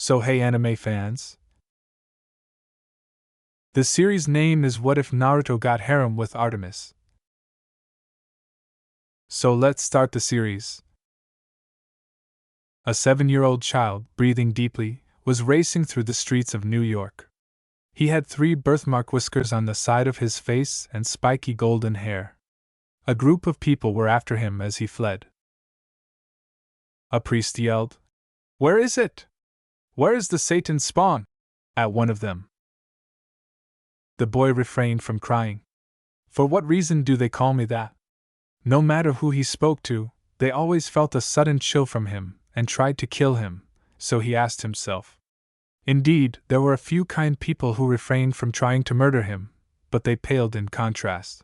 So hey anime fans. The series name is What If Naruto Got Harem with Artemis. So let's start the series. A 7-year-old child, breathing deeply, was racing through the streets of New York. He had 3 birthmark whiskers on the side of his face and spiky golden hair. A group of people were after him as he fled. A priest yelled, "Where is it? Where is the Satan spawn?" at one of them. The boy refrained from crying. For what reason do they call me that? No matter who he spoke to, they always felt a sudden chill from him and tried to kill him, so he asked himself. Indeed, there were a few kind people who refrained from trying to murder him, but they paled in contrast.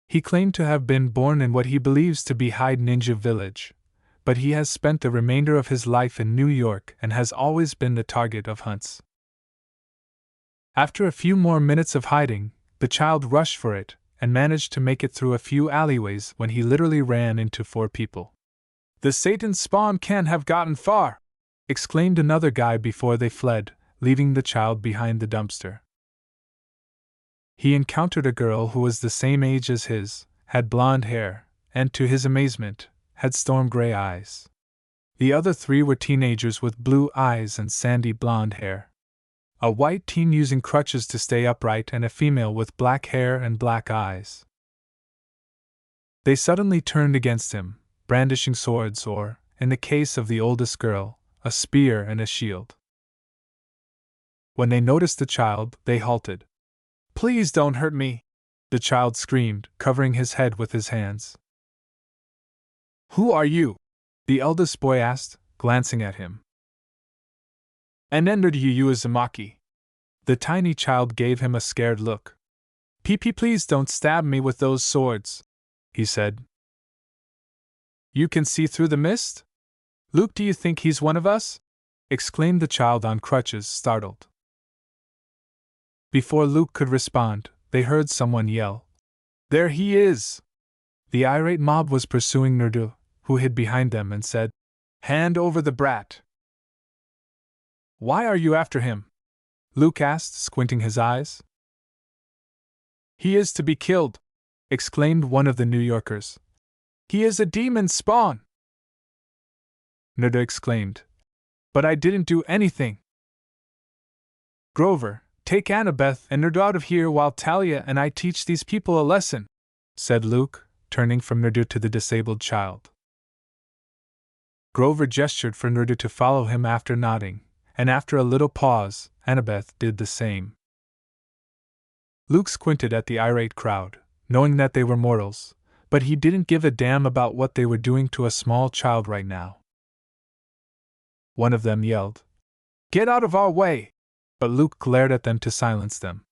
He claimed to have been born in what he believes to be Hyde Ninja Village, but he has spent the remainder of his life in New York and has always been the target of hunts. After a few more minutes of hiding, the child rushed for it and managed to make it through a few alleyways when he literally ran into 4 people. "The Satan spawn can't have gotten far!" exclaimed another guy before they fled, leaving the child behind the dumpster. He encountered a girl who was the same age as his, had blonde hair, and to his amazement, had storm gray eyes. The other 3 were teenagers with blue eyes and sandy blonde hair. A white teen using crutches to stay upright and a female with black hair and black eyes. They suddenly turned against him, brandishing swords or, in the case of the oldest girl, a spear and a shield. When they noticed the child, they halted. "Please don't hurt me!" the child screamed, covering his head with his hands. "Who are you?" the eldest boy asked, glancing at him. "And entered you Uzumaki." The tiny child gave him a scared look. "PP, please don't stab me with those swords," he said. "You can see through the mist? Luke, do you think he's one of us?" exclaimed the child on crutches, startled. Before Luke could respond, they heard someone yell, "There he is!" The irate mob was pursuing Naruto, who hid behind them and said, "Hand over the brat." "Why are you after him?" Luke asked, squinting his eyes. "He is to be killed," exclaimed one of the New Yorkers. "He is a demon spawn!" Naruto exclaimed, "But I didn't do anything." "Grover, take Annabeth and Naruto out of here while Talia and I teach these people a lesson," said Luke, turning from Naruto to the disabled child. Grover gestured for Naruto to follow him after nodding, and after a little pause, Annabeth did the same. Luke squinted at the irate crowd, knowing that they were mortals, but he didn't give a damn about what they were doing to a small child right now. One of them yelled, "Get out of our way!" but Luke glared at them to silence them.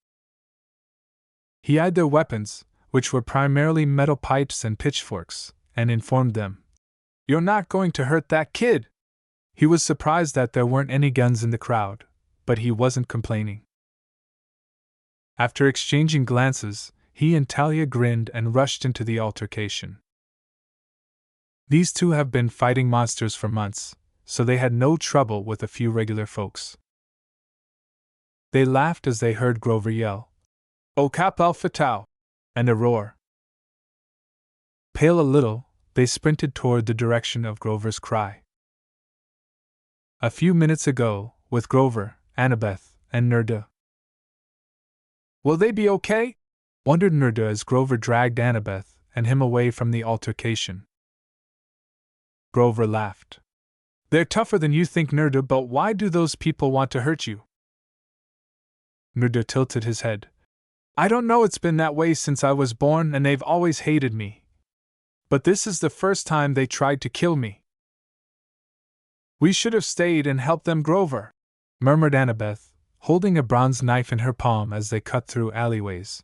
He eyed their weapons, which were primarily metal pipes and pitchforks, and informed them, "You're not going to hurt that kid!" He was surprised that there weren't any guns in the crowd, but he wasn't complaining. After exchanging glances, he and Talia grinned and rushed into the altercation. These 2 have been fighting monsters for months, so they had no trouble with a few regular folks. They laughed as they heard Grover yell, "O Cap Alpha Tau!" and a roar. Pale a little, they sprinted toward the direction of Grover's cry. A few minutes ago, with Grover, Annabeth, and Naruto. "Will they be okay?" wondered Naruto as Grover dragged Annabeth and him away from the altercation. Grover laughed. "They're tougher than you think, Naruto, but why do those people want to hurt you?" Naruto tilted his head. "I don't know, it's been that way since I was born and they've always hated me. But this is the first time they tried to kill me." "We should have stayed and helped them, Grover," murmured Annabeth, holding a bronze knife in her palm as they cut through alleyways.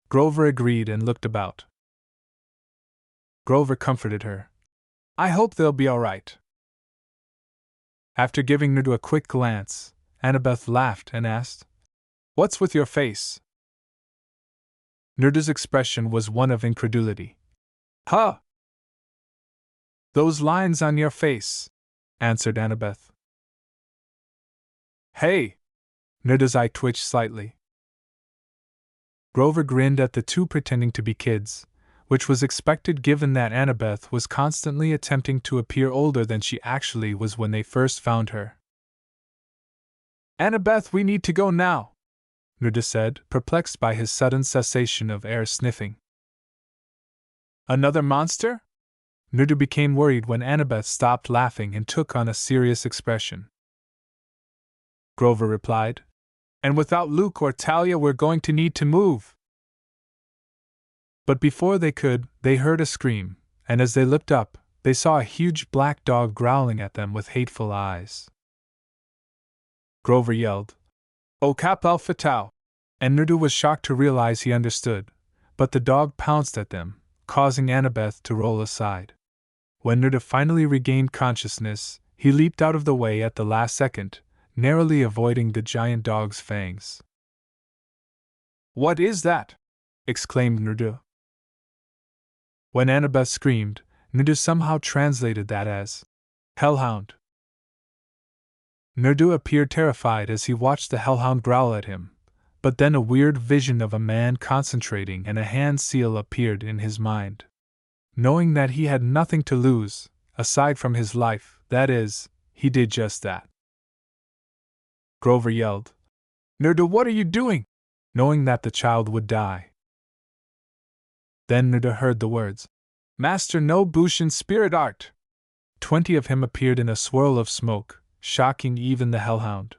Grover agreed and looked about. Grover comforted her. "I hope they'll be all right." After giving Naruto a quick glance, Annabeth laughed and asked, "What's with your face?" Naruto's expression was one of incredulity. "Huh! Those lines on your face," answered Annabeth. Hey! Nerda's eye twitched slightly. Grover grinned at the two pretending to be kids, which was expected given that Annabeth was constantly attempting to appear older than she actually was when they first found her. Annabeth, we need to go now, Nerda said, perplexed by his sudden cessation of air sniffing. Another monster? Nerda became worried when Annabeth stopped laughing and took on a serious expression. Grover replied, and without Luke or Talia, we're going to need to move. But before they could, they heard a scream, and as they looked up, they saw a huge black dog growling at them with hateful eyes. Grover yelled, "O Cap Alpha Tau!" And Nerdu was shocked to realize he understood, but the dog pounced at them, causing Annabeth to roll aside. When Nerdu finally regained consciousness, he leaped out of the way at the last second, narrowly avoiding the giant dog's fangs. "What is that?" exclaimed Nerdu. When Annabeth screamed, Nerdu somehow translated that as Hellhound. Nerdu appeared terrified as he watched the hellhound growl at him, but then a weird vision of a man concentrating and a hand seal appeared in his mind. Knowing that he had nothing to lose, aside from his life, that is, he did just that. Grover yelled, "Nerdu, what are you doing?" knowing that the child would die. Then Nerdu heard the words, "Master no Bushin spirit art." 20 of him appeared in a swirl of smoke, shocking even the hellhound.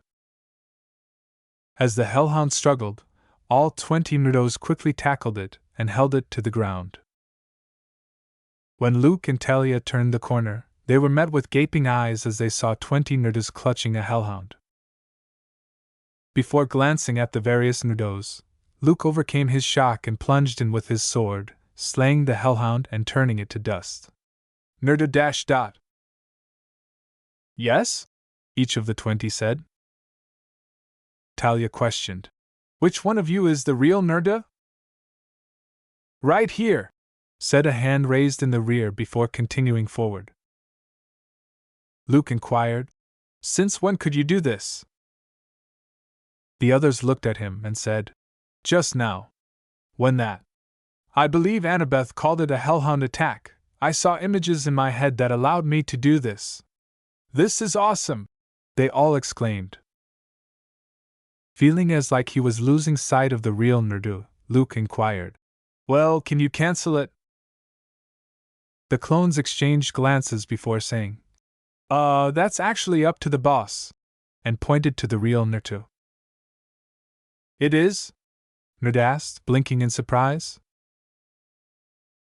As the hellhound struggled, all 20 Nerdos quickly tackled it and held it to the ground. When Luke and Talia turned the corner, they were met with gaping eyes as they saw 20 Nerdos clutching a hellhound. Before glancing at the various Nerdos, Luke overcame his shock and plunged in with his sword, slaying the hellhound and turning it to dust. Nerdo. Yes? Each of the 20 said. Talia questioned, "Which one of you is the real Nerda?" "Right here," said a hand raised in the rear before continuing forward. Luke inquired, "Since when could you do this?" The others looked at him and said, "Just now. When that. I believe Annabeth called it a hellhound attack. I saw images in my head that allowed me to do this." "This is awesome!" they all exclaimed. Feeling as like he was losing sight of the real Nerdu, Luke inquired, "Well, can you cancel it?" The clones exchanged glances before saying, That's actually up to the boss," and pointed to the real Nerdu. "It is?" Nerd asked, blinking in surprise.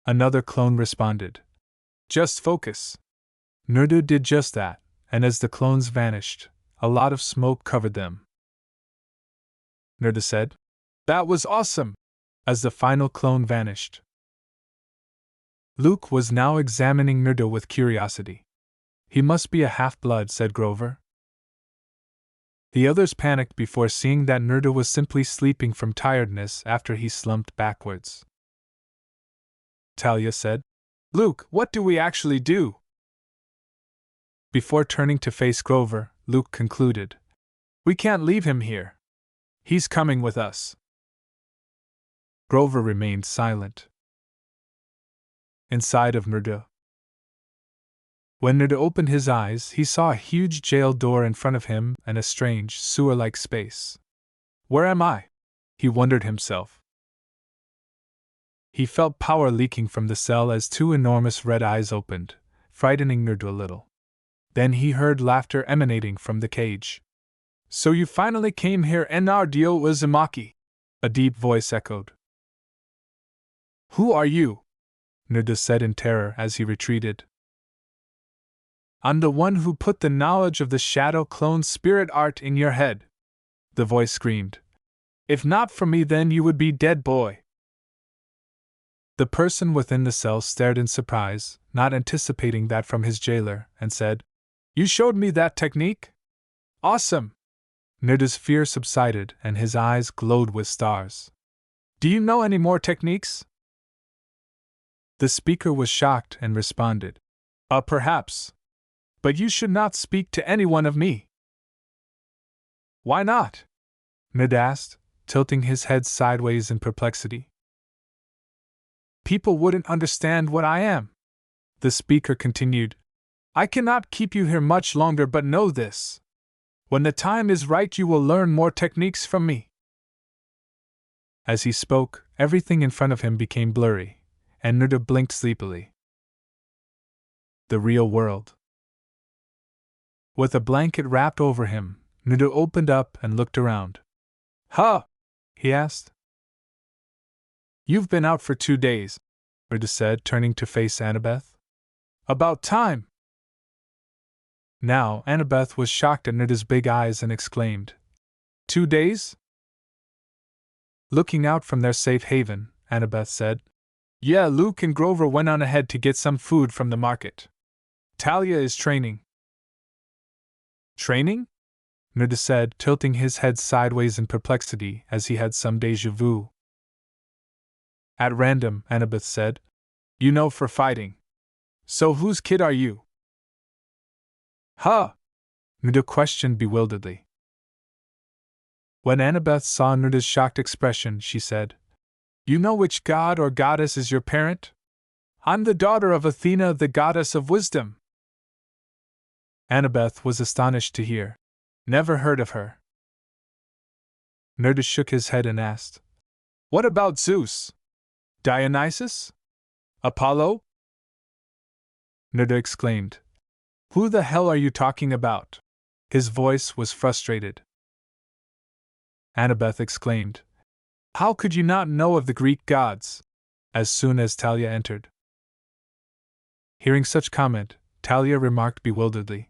Another clone responded, "Just focus." Nerdu did just that, and as the clones vanished, a lot of smoke covered them. Nerdu said, "That was awesome!" as the final clone vanished. Luke was now examining Nerdu with curiosity. "He must be a half-blood," said Grover. The others panicked before seeing that Nerdu was simply sleeping from tiredness after he slumped backwards. Talia said, "Luke, what do we actually do?" Before turning to face Grover, Luke concluded, "We can't leave him here. He's coming with us." Grover remained silent. Inside of Nerdu. When Nerdu opened his eyes, he saw a huge jail door in front of him and a strange, sewer-like space. "Where am I?" he wondered himself. He felt power leaking from the cell as two enormous red eyes opened, frightening Nerdu a little. Then he heard laughter emanating from the cage. "So you finally came here, Nardio Uzumaki?" a deep voice echoed. "Who are you?" Nerdu said in terror as he retreated. "I'm the one who put the knowledge of the shadow clone spirit art in your head," the voice screamed. "If not for me, then you would be dead, boy." The person within the cell stared in surprise, not anticipating that from his jailer, and said, "You showed me that technique? Awesome!" Nerdu's fear subsided and his eyes glowed with stars. "Do you know any more techniques?" The speaker was shocked and responded, Perhaps. But you should not speak to anyone of me." Why not? Ned asked, tilting his head sideways in perplexity. People wouldn't understand what I am. The speaker continued. I cannot keep you here much longer, but know this. When the time is right, you will learn more techniques from me. As he spoke, everything in front of him became blurry, and Nuda blinked sleepily. The real world. With a blanket wrapped over him, Nuda opened up and looked around. Huh? He asked. You've been out for 2 days, Nuda said, turning to face Annabeth. About time! Now, Annabeth was shocked at Nuda's big eyes and exclaimed, 2 days? Looking out from their safe haven, Annabeth said, Yeah, Luke and Grover went on ahead to get some food from the market. Talia is training. Training? Nuda said, tilting his head sideways in perplexity as he had some déjà vu. At random, Annabeth said, You know, for fighting. So whose kid are you? Huh? Nuda questioned bewilderedly. When Annabeth saw Nuda's shocked expression, she said, You know which god or goddess is your parent? I'm the daughter of Athena, the goddess of wisdom. Annabeth was astonished to hear. Never heard of her. Nuda shook his head and asked, What about Zeus? Dionysus? Apollo? Nuda exclaimed, Who the hell are you talking about? His voice was frustrated. Annabeth exclaimed, How could you not know of the Greek gods? As soon as Talia entered. Hearing such comment, Talia remarked bewilderedly,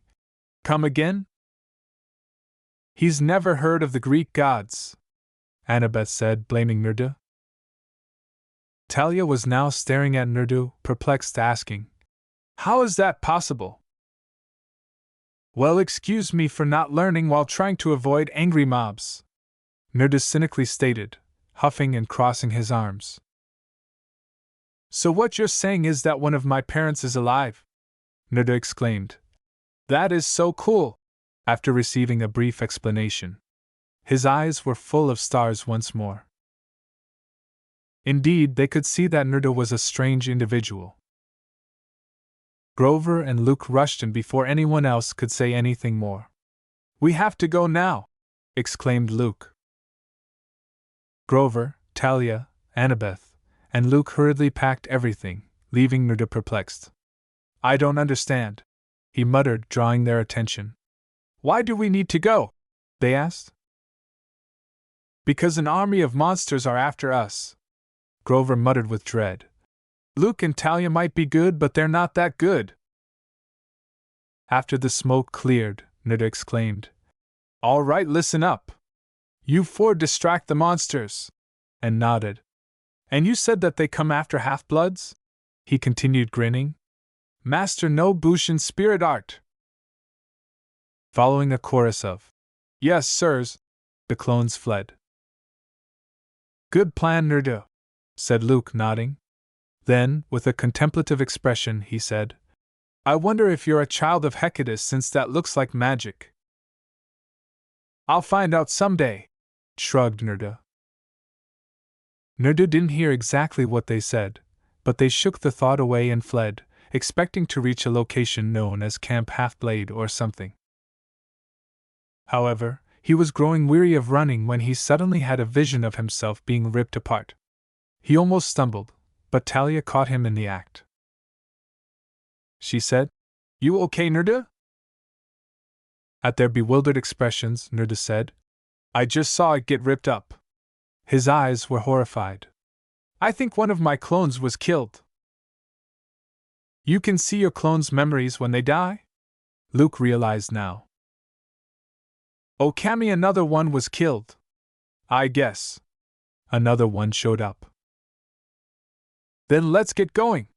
Come again? He's never heard of the Greek gods, Annabeth said, blaming Nuda. Talia was now staring at Nuda, perplexed, asking, How is that possible? Well, excuse me for not learning while trying to avoid angry mobs, Nuda cynically stated, huffing and crossing his arms. So what you're saying is that one of my parents is alive? Nuda exclaimed. That is so cool! After receiving a brief explanation, his eyes were full of stars once more. Indeed, they could see that Nuda was a strange individual. Grover and Luke rushed in before anyone else could say anything more. We have to go now! Exclaimed Luke. Grover, Talia, Annabeth, and Luke hurriedly packed everything, leaving Nuda perplexed. I don't understand, he muttered, drawing their attention. Why do we need to go? They asked. Because an army of monsters are after us, Grover muttered with dread. Luke and Talia might be good, but they're not that good. After the smoke cleared, Nuda exclaimed, All right, listen up. You four distract the monsters, and nodded. And you said that they come after half-bloods? He continued, grinning. Master no Bushin spirit art. Following a chorus of, Yes, sirs, the clones fled. Good plan, Nuda, said Luke, nodding. Then, with a contemplative expression, he said, I wonder if you're a child of Hecate, since that looks like magic. I'll find out someday, shrugged Nuda. Nuda didn't hear exactly what they said, but they shook the thought away and fled, expecting to reach a location known as Camp Half-Blade or something. However, he was growing weary of running when he suddenly had a vision of himself being ripped apart. He almost stumbled, but Talia caught him in the act. She said, You okay, Nuda? At their bewildered expressions, Nuda said, I just saw it get ripped up. His eyes were horrified. I think one of my clones was killed. You can see your clones' memories when they die? Luke realized now. Oh, Cammy, another one was killed. I guess. Another one showed up. Then let's get going,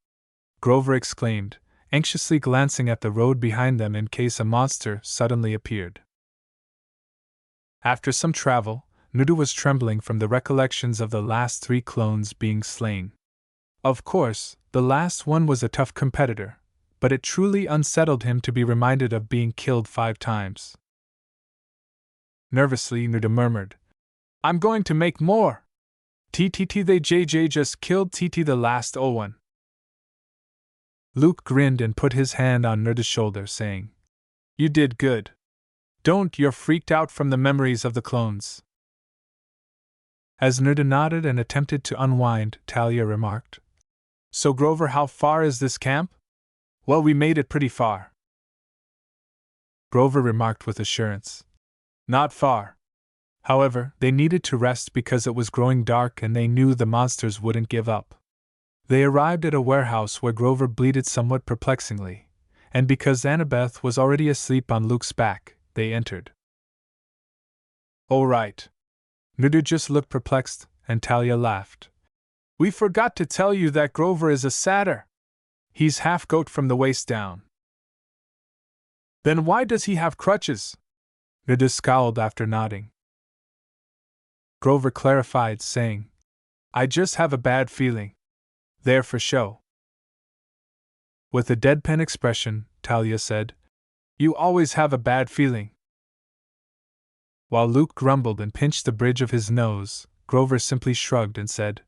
Grover exclaimed, anxiously glancing at the road behind them in case a monster suddenly appeared. After some travel, Nuda was trembling from the recollections of the last 3 clones being slain. Of course, the last one was a tough competitor, but it truly unsettled him to be reminded of being killed 5 times. Nervously, Nuda murmured, I'm going to make more. TTT they JJ just killed TT the last one. Luke grinned and put his hand on Nuda's shoulder, saying, You did good. Don't, you're freaked out from the memories of the clones. As Nuda nodded and attempted to unwind, Talia remarked, So Grover, how far is this camp? Well, we made it pretty far. Grover remarked with assurance. Not far. However, they needed to rest because it was growing dark and they knew the monsters wouldn't give up. They arrived at a warehouse where Grover bleated somewhat perplexingly, and because Annabeth was already asleep on Luke's back, they entered. All right. Nuda just looked perplexed, and Talia laughed. We forgot to tell you that Grover is a satyr. He's half goat from the waist down. Then why does he have crutches? Nuda scowled after nodding. Grover clarified, saying, I just have a bad feeling. They're for show. With a deadpan expression, Talia said, You always have a bad feeling. While Luke grumbled and pinched the bridge of his nose, Grover simply shrugged and said,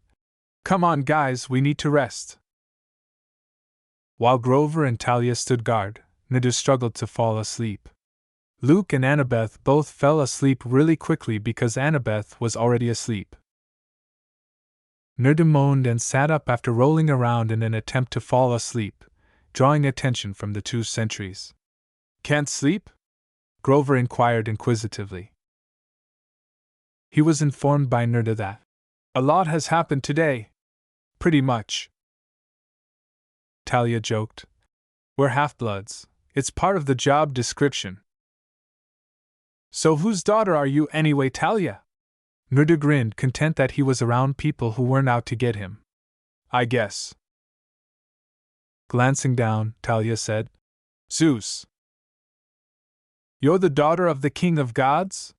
Come on, guys, we need to rest. While Grover and Talia stood guard, Nuda struggled to fall asleep. Luke and Annabeth both fell asleep really quickly because Annabeth was already asleep. Nuda moaned and sat up after rolling around in an attempt to fall asleep, drawing attention from the two sentries. Can't sleep? Grover inquired inquisitively. He was informed by Nuda that a lot has happened today. Pretty much. Talia joked. We're half-bloods. It's part of the job description. So whose daughter are you anyway, Talia? Nuda grinned, content that he was around people who weren't out to get him. I guess. Glancing down, Talia said, Zeus. You're the daughter of the king of gods?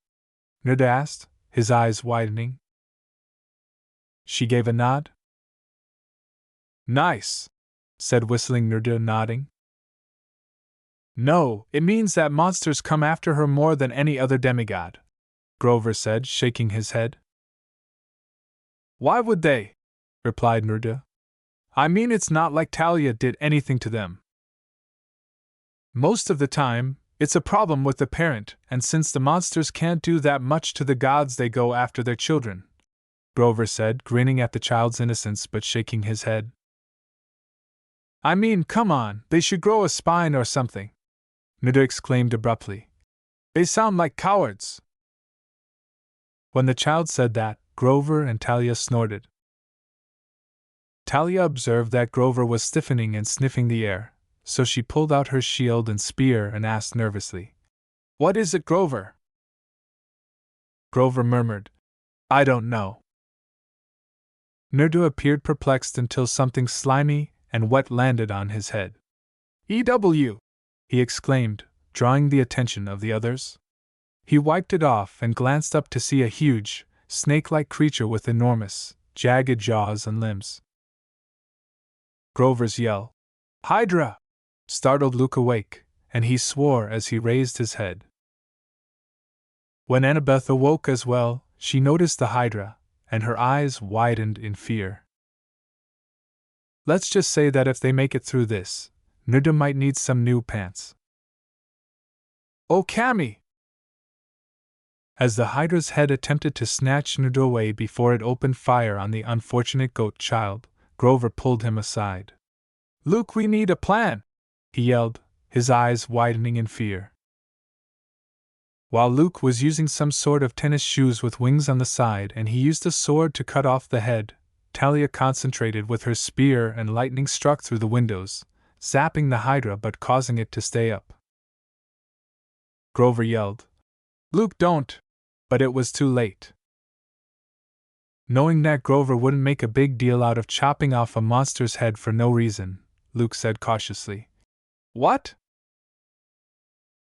Nuda asked, his eyes widening. She gave a nod. Nice, said whistling Nuda, nodding. No, it means that monsters come after her more than any other demigod, Grover said, shaking his head. Why would they? Replied Nuda. I mean, it's not like Talia did anything to them. Most of the time, it's a problem with the parent, and since the monsters can't do that much to the gods, they go after their children, Grover said, grinning at the child's innocence but shaking his head. I mean, come on, they should grow a spine or something, Nuda exclaimed abruptly. They sound like cowards. When the child said that, Grover and Talia snorted. Talia observed that Grover was stiffening and sniffing the air, so she pulled out her shield and spear and asked nervously, What is it, Grover? Grover murmured, I don't know. Nuda appeared perplexed until something slimy and wet landed on his head. EW! He exclaimed, drawing the attention of the others. He wiped it off and glanced up to see a huge, snake-like creature with enormous, jagged jaws and limbs. Grover's yell, Hydra! Startled Luke awake, and he swore as he raised his head. When Annabeth awoke as well, she noticed the Hydra, and her eyes widened in fear. Let's just say that if they make it through this, Nuda might need some new pants. Oh, Cammy! As the Hydra's head attempted to snatch Nuda away before it opened fire on the unfortunate goat child, Grover pulled him aside. Luke, we need a plan! He yelled, his eyes widening in fear. While Luke was using some sort of tennis shoes with wings on the side and he used a sword to cut off the head, Talia concentrated with her spear and lightning struck through the windows, zapping the Hydra but causing it to stay up. Grover yelled, Luke, don't! But it was too late. Knowing that Grover wouldn't make a big deal out of chopping off a monster's head for no reason, Luke said cautiously, What?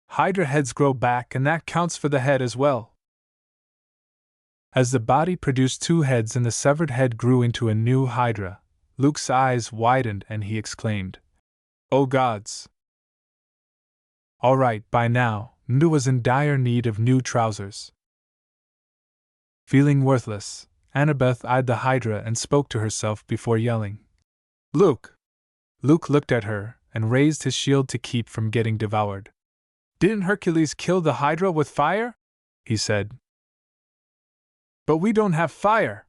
Hydra heads grow back and that counts for the head as well. As the body produced two heads and the severed head grew into a new Hydra, Luke's eyes widened and he exclaimed, Oh gods! All right, by now, Nuda was in dire need of new trousers. Feeling worthless, Annabeth eyed the Hydra and spoke to herself before yelling, "Luke!" Luke looked at her and raised his shield to keep from getting devoured. "Didn't Hercules kill the Hydra with fire?" he said. "But we don't have fire,"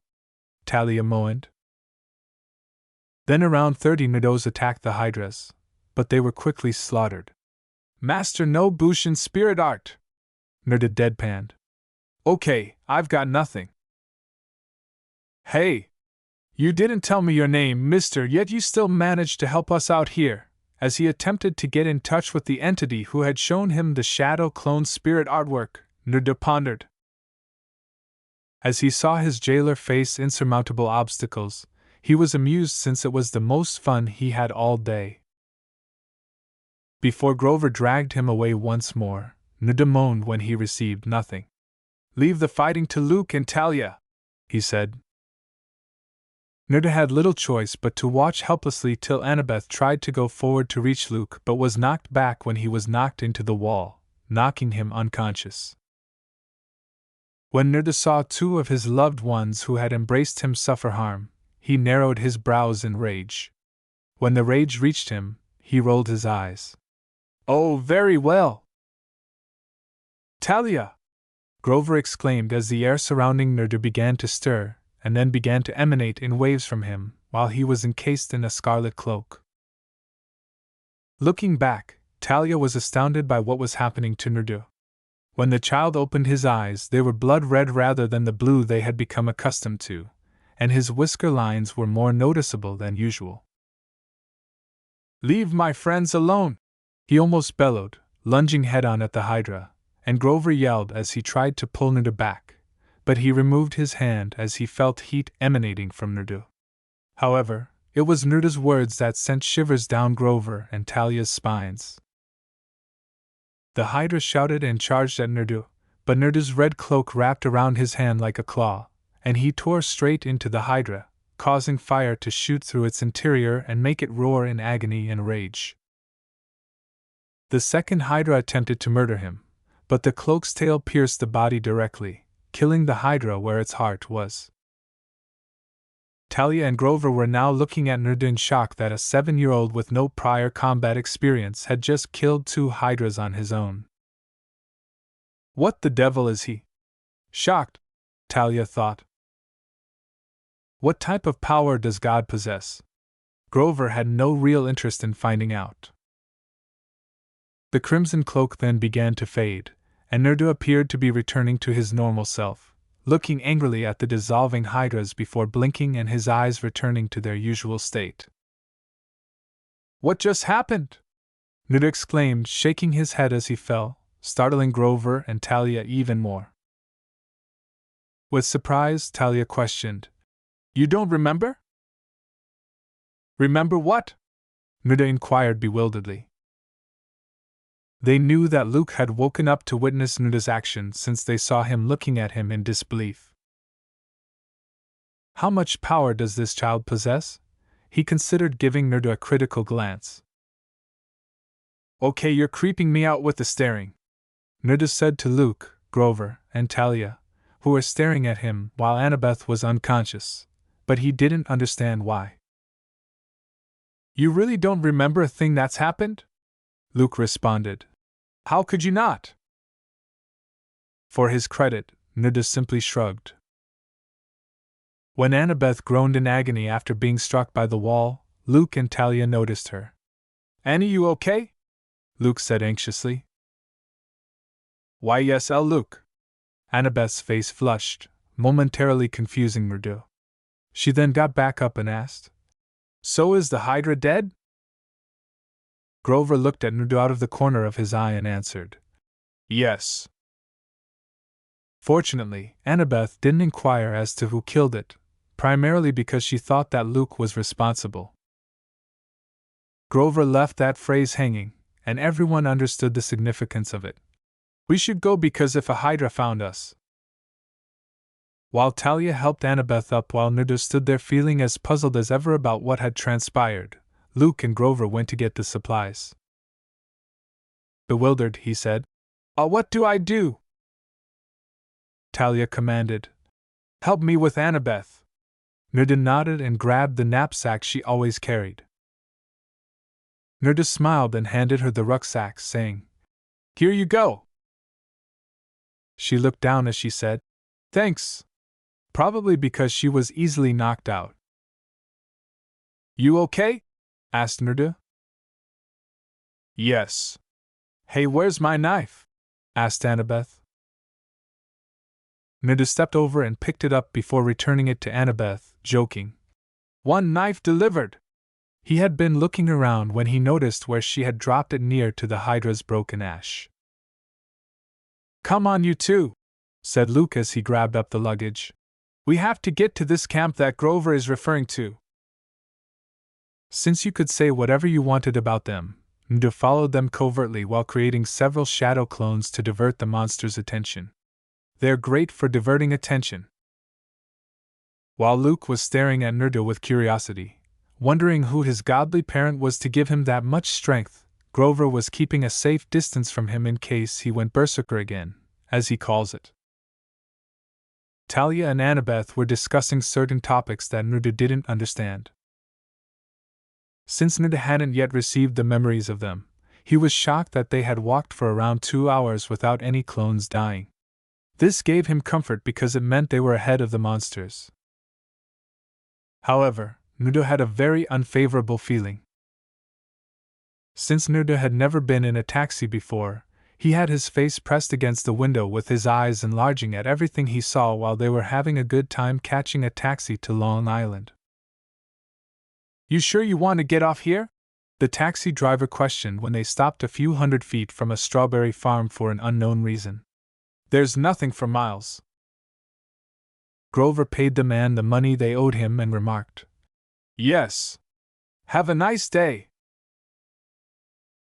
Talia moaned. Then around 30 Narutos attacked the Hydras, but they were quickly slaughtered. "Master no Bushin spirit art," Naruto deadpanned. "Okay, I've got nothing." "Hey! You didn't tell me your name, mister, yet you still managed to help us out here," as he attempted to get in touch with the entity who had shown him the shadow clone spirit artwork, Naruto pondered. As he saw his jailer face insurmountable obstacles, he was amused since it was the most fun he had all day. Before Grover dragged him away once more, Naruto moaned when he received nothing. "Leave the fighting to Luke and Talia," he said. Naruto had little choice but to watch helplessly till Annabeth tried to go forward to reach Luke but was knocked back when he was knocked into the wall, knocking him unconscious. When Naruto saw two of his loved ones who had embraced him suffer harm, he narrowed his brows in rage. When the rage reached him, he rolled his eyes. "Oh, very well!" "Talia!" Grover exclaimed as the air surrounding Naruto began to stir, and then began to emanate in waves from him, while he was encased in a scarlet cloak. Looking back, Talia was astounded by what was happening to Naruto. When the child opened his eyes, they were blood red rather than the blue they had become accustomed to, and his whisker lines were more noticeable than usual. "Leave my friends alone!" he almost bellowed, lunging head-on at the Hydra, and Grover yelled as he tried to pull Naruto back, but he removed his hand as he felt heat emanating from Naruto. However, it was Naruto's words that sent shivers down Grover and Talia's spines. The Hydra shouted and charged at Naruto, but Naruto's red cloak wrapped around his hand like a claw, and he tore straight into the Hydra, causing fire to shoot through its interior and make it roar in agony and rage. The second Hydra attempted to murder him, but the cloak's tail pierced the body directly, killing the Hydra where its heart was. Talia and Grover were now looking at Naruto in shock that a 7-year-old with no prior combat experience had just killed 2 Hydras on his own. What the devil is he? Shocked, Talia thought. What type of power does God possess? Grover had no real interest in finding out. The crimson cloak then began to fade, and Naruto appeared to be returning to his normal self, looking angrily at the dissolving Hydras before blinking and his eyes returning to their usual state. "What just happened?" Naruto exclaimed, shaking his head as he fell, startling Grover and Talia even more. With surprise, Talia questioned, "You don't remember?" "Remember what?" Naruto inquired bewilderedly. They knew that Luke had woken up to witness Naruto's actions since they saw him looking at him in disbelief. How much power does this child possess? He considered giving Naruto a critical glance. "Okay, you're creeping me out with the staring," Naruto said to Luke, Grover, and Talia, who were staring at him while Annabeth was unconscious, but he didn't understand why. "You really don't remember a thing that's happened?" Luke responded. "How could you not?" For his credit, Naruto simply shrugged. When Annabeth groaned in agony after being struck by the wall, Luke and Talia noticed her. "Annie, you okay?" Luke said anxiously. "Why yes, Luke." Annabeth's face flushed, momentarily confusing Naruto. She then got back up and asked, "So is the Hydra dead?" Grover looked at Naruto out of the corner of his eye and answered, "Yes." Fortunately, Annabeth didn't inquire as to who killed it, primarily because she thought that Luke was responsible. Grover left that phrase hanging, and everyone understood the significance of it. "We should go because if a Hydra found us." While Talia helped Annabeth up while Naruto stood there feeling as puzzled as ever about what had transpired, Luke and Grover went to get the supplies. Bewildered, he said, What do I do?" Talia commanded, Help me with Annabeth. Nerda nodded and grabbed the knapsack she always carried. Nerda smiled and handed her the rucksack, saying, Here you go. She looked down as she said, Thanks. Probably because she was easily knocked out. You okay? Asked Nerda. Yes. Hey, where's my knife? Asked Annabeth. Nerda stepped over and picked it up before returning it to Annabeth, joking. One knife delivered. He had been looking around when he noticed where she had dropped it near to the Hydra's broken ash. Come on, you two, said Luke as he grabbed up the luggage. We have to get to this camp that Grover is referring to. Since you could say whatever you wanted about them, Nerda followed them covertly while creating several shadow clones to divert the monster's attention. They're great for diverting attention. While Luke was staring at Nerda with curiosity, wondering who his godly parent was to give him that much strength, Grover was keeping a safe distance from him in case he went berserker again, as he calls it. Talia and Annabeth were discussing certain topics that Nerda didn't understand. Since Nerda hadn't yet received the memories of them, he was shocked that they had walked for around 2 hours without any clones dying. This gave him comfort because it meant they were ahead of the monsters. However, Nerda had a very unfavorable feeling. Since Nerda had never been in a taxi before, he had his face pressed against the window with his eyes enlarging at everything he saw while they were having a good time catching a taxi to Long Island. You sure you want to get off here? The taxi driver questioned when they stopped a few hundred feet from a strawberry farm for an unknown reason. There's nothing for miles. Grover paid the man the money they owed him and remarked, Yes. Have a nice day.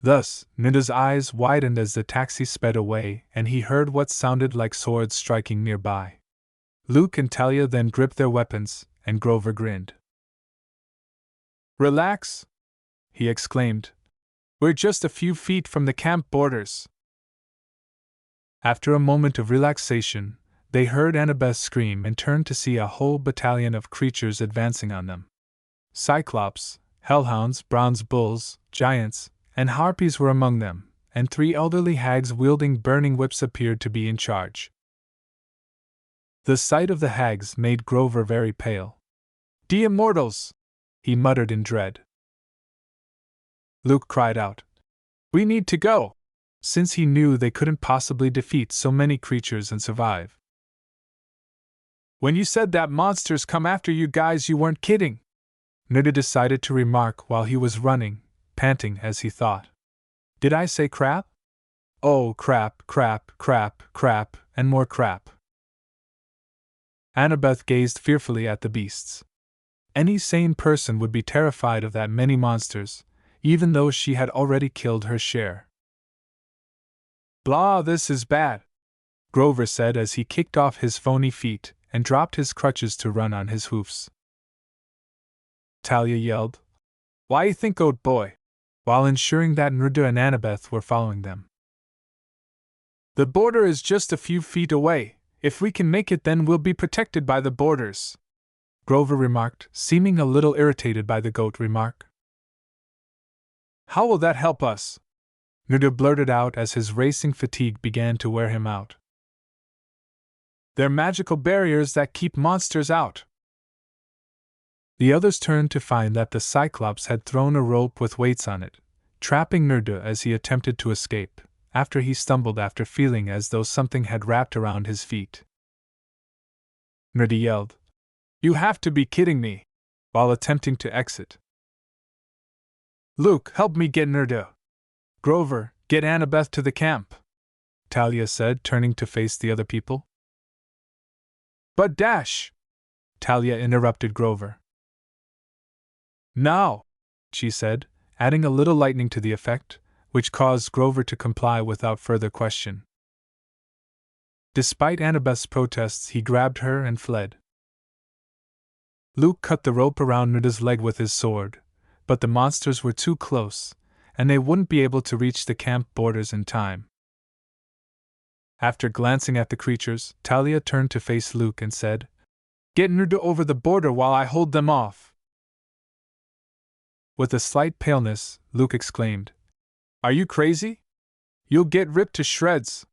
Thus, Nerda's eyes widened as the taxi sped away and he heard what sounded like swords striking nearby. Luke and Talia then gripped their weapons, and Grover grinned. Relax, he exclaimed. We're just a few feet from the camp borders. After a moment of relaxation, they heard Annabeth scream and turned to see a whole battalion of creatures advancing on them. Cyclops, hellhounds, bronze bulls, giants, and harpies were among them, and 3 elderly hags wielding burning whips appeared to be in charge. The sight of the hags made Grover very pale. The immortals! He muttered in dread. Luke cried out, We need to go! Since he knew they couldn't possibly defeat so many creatures and survive. When you said that monsters come after you guys, you weren't kidding, Nerda decided to remark while he was running, panting as he thought. Did I say crap? Oh, crap, crap, crap, crap, and more crap. Annabeth gazed fearfully at the beasts. Any sane person would be terrified of that many monsters, even though she had already killed her share. Blah, this is bad, Grover said as he kicked off his phony feet and dropped his crutches to run on his hoofs. Talia yelled, Why you think, old boy? While ensuring that Nerda and Annabeth were following them. The border is just a few feet away. If we can make it, then we'll be protected by the borders, Grover remarked, seeming a little irritated by the goat remark. How will that help us? Nerda blurted out as his racing fatigue began to wear him out. They're magical barriers that keep monsters out. The others turned to find that the Cyclops had thrown a rope with weights on it, trapping Nerda as he attempted to escape, after he stumbled after feeling as though something had wrapped around his feet. Nerda yelled, You have to be kidding me, while attempting to exit. Luke, help me get Nerda. Grover, get Annabeth to the camp, Talia said, turning to face the other people. But Dash! Talia interrupted Grover. Now, she said, adding a little lightning to the effect, which caused Grover to comply without further question. Despite Annabeth's protests, he grabbed her and fled. Luke cut the rope around Nerda's leg with his sword, but the monsters were too close, and they wouldn't be able to reach the camp borders in time. After glancing at the creatures, Talia turned to face Luke and said, Get Naruto over the border while I hold them off. With a slight paleness, Luke exclaimed, Are you crazy? You'll get ripped to shreds.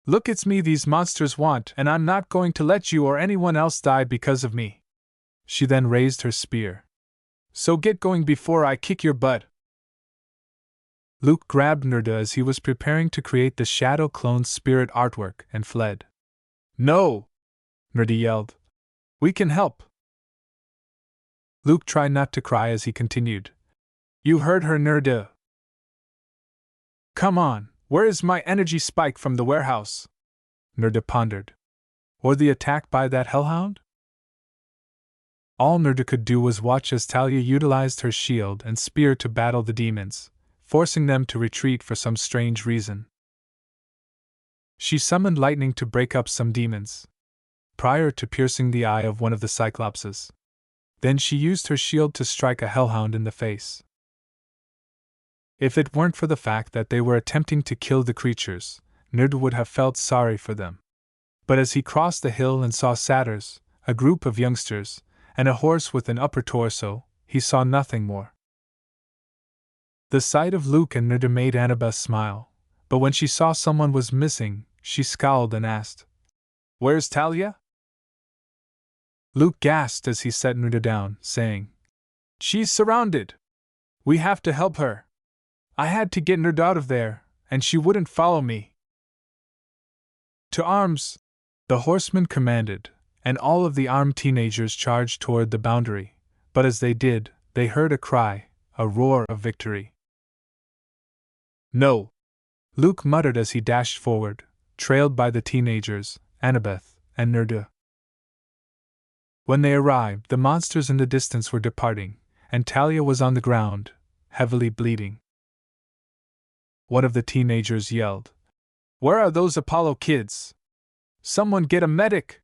Look, it's me these monsters want, and I'm not going to let you or anyone else die because of me. She then raised her spear. So get going before I kick your butt. Luke grabbed Naruto as he was preparing to create the Shadow Clone Spirit artwork and fled. No! Naruto yelled. We can help. Luke tried not to cry as he continued. You heard her, Naruto. Come on, where is my energy spike from the warehouse? Naruto pondered. Or the attack by that hellhound? All Naruto could do was watch as Talia utilized her shield and spear to battle the demons, forcing them to retreat for some strange reason. She summoned lightning to break up some demons, prior to piercing the eye of one of the Cyclopses. Then she used her shield to strike a hellhound in the face. If it weren't for the fact that they were attempting to kill the creatures, Naruto would have felt sorry for them. But as he crossed the hill and saw satyrs, a group of youngsters, and a horse with an upper torso, he saw nothing more. The sight of Luke and Naruto made Annabeth smile, but when she saw someone was missing, she scowled and asked, Where's Talia? Luke gasped as he set Naruto down, saying, She's surrounded. We have to help her. I had to get Naruto out of there, and she wouldn't follow me. To arms! The horseman commanded, and all of the armed teenagers charged toward the boundary, but as they did, they heard a cry, a roar of victory. No! Luke muttered as he dashed forward, trailed by the teenagers, Annabeth, and Naruto. When they arrived, the monsters in the distance were departing, and Talia was on the ground, heavily bleeding. One of the teenagers yelled, Where are those Apollo kids? Someone get a medic!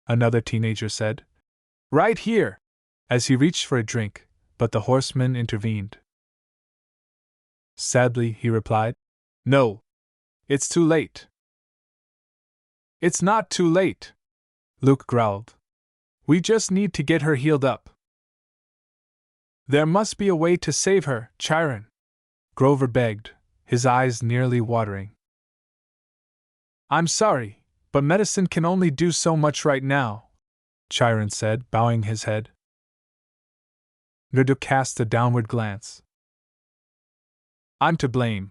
Another teenager said, Right here! As he reached for a drink, but the horseman intervened. Sadly, he replied, No. It's too late. It's not too late, Luke growled. We just need to get her healed up. There must be a way to save her, Chiron, Grover begged, his eyes nearly watering. I'm sorry, but medicine can only do so much right now, Chiron said, bowing his head. Naruto cast a downward glance. I'm to blame,